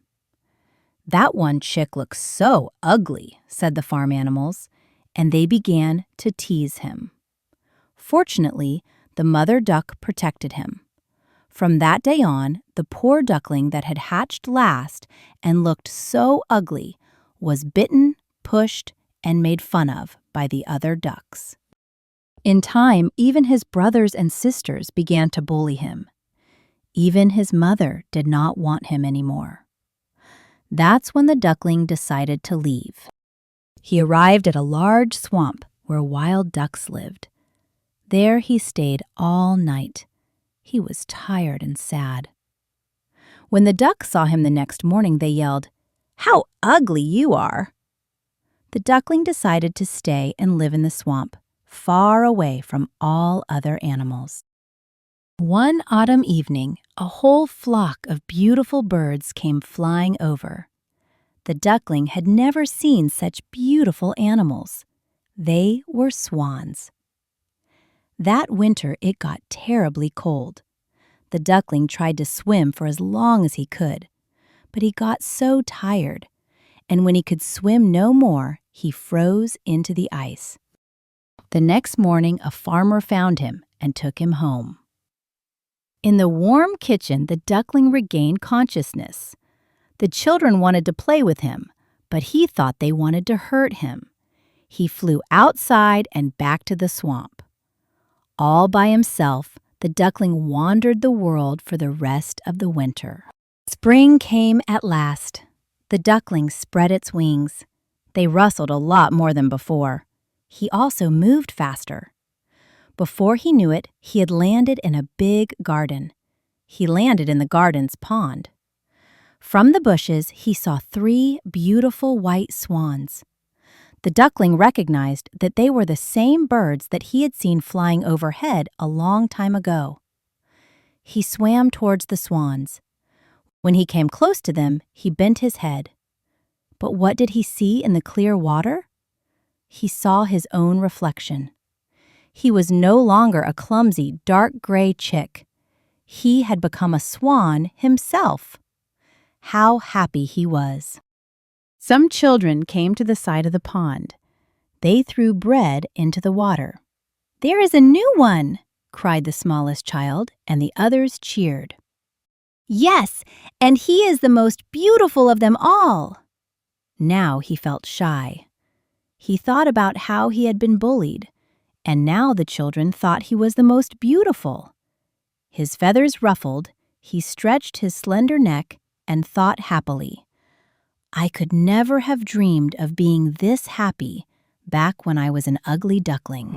"That one chick looks so ugly," said the farm animals, and they began to tease him. Fortunately, the mother duck protected him. From that day on, the poor duckling that had hatched last and looked so ugly was bitten, pushed, and made fun of by the other ducks. In time, even his brothers and sisters began to bully him. Even his mother did not want him anymore. That's when the duckling decided to leave. He arrived at a large swamp where wild ducks lived. There he stayed all night. He was tired and sad. When the ducks saw him the next morning, they yelled, "How ugly you are!" The duckling decided to stay and live in the swamp, far away from all other animals. One autumn evening, a whole flock of beautiful birds came flying over. The duckling had never seen such beautiful animals. They were swans. That winter it got terribly cold. The duckling tried to swim for as long as he could, but he got so tired, and when he could swim no more, he froze into the ice. The next morning, a farmer found him and took him home. In the warm kitchen, the duckling regained consciousness. The children wanted to play with him, but he thought they wanted to hurt him. He flew outside and back to the swamp. All by himself, the duckling wandered the world for the rest of the winter. Spring came at last. The duckling spread its wings. They rustled a lot more than before. He also moved faster. Before he knew it, he had landed in a big garden. He landed in the garden's pond. From the bushes, he saw 3 beautiful white swans. The duckling recognized that they were the same birds that he had seen flying overhead a long time ago. He swam towards the swans. When he came close to them, he bent his head. But what did he see in the clear water? He saw his own reflection. He was no longer a clumsy, dark gray chick. He had become a swan himself. How happy he was. Some children came to the side of the pond. They threw bread into the water. "There is a new one!" cried the smallest child, and the others cheered. "Yes, and he is the most beautiful of them all!" Now he felt shy. He thought about how he had been bullied, and now the children thought he was the most beautiful. His feathers ruffled, he stretched his slender neck and thought happily, "I could never have dreamed of being this happy back when I was an ugly duckling."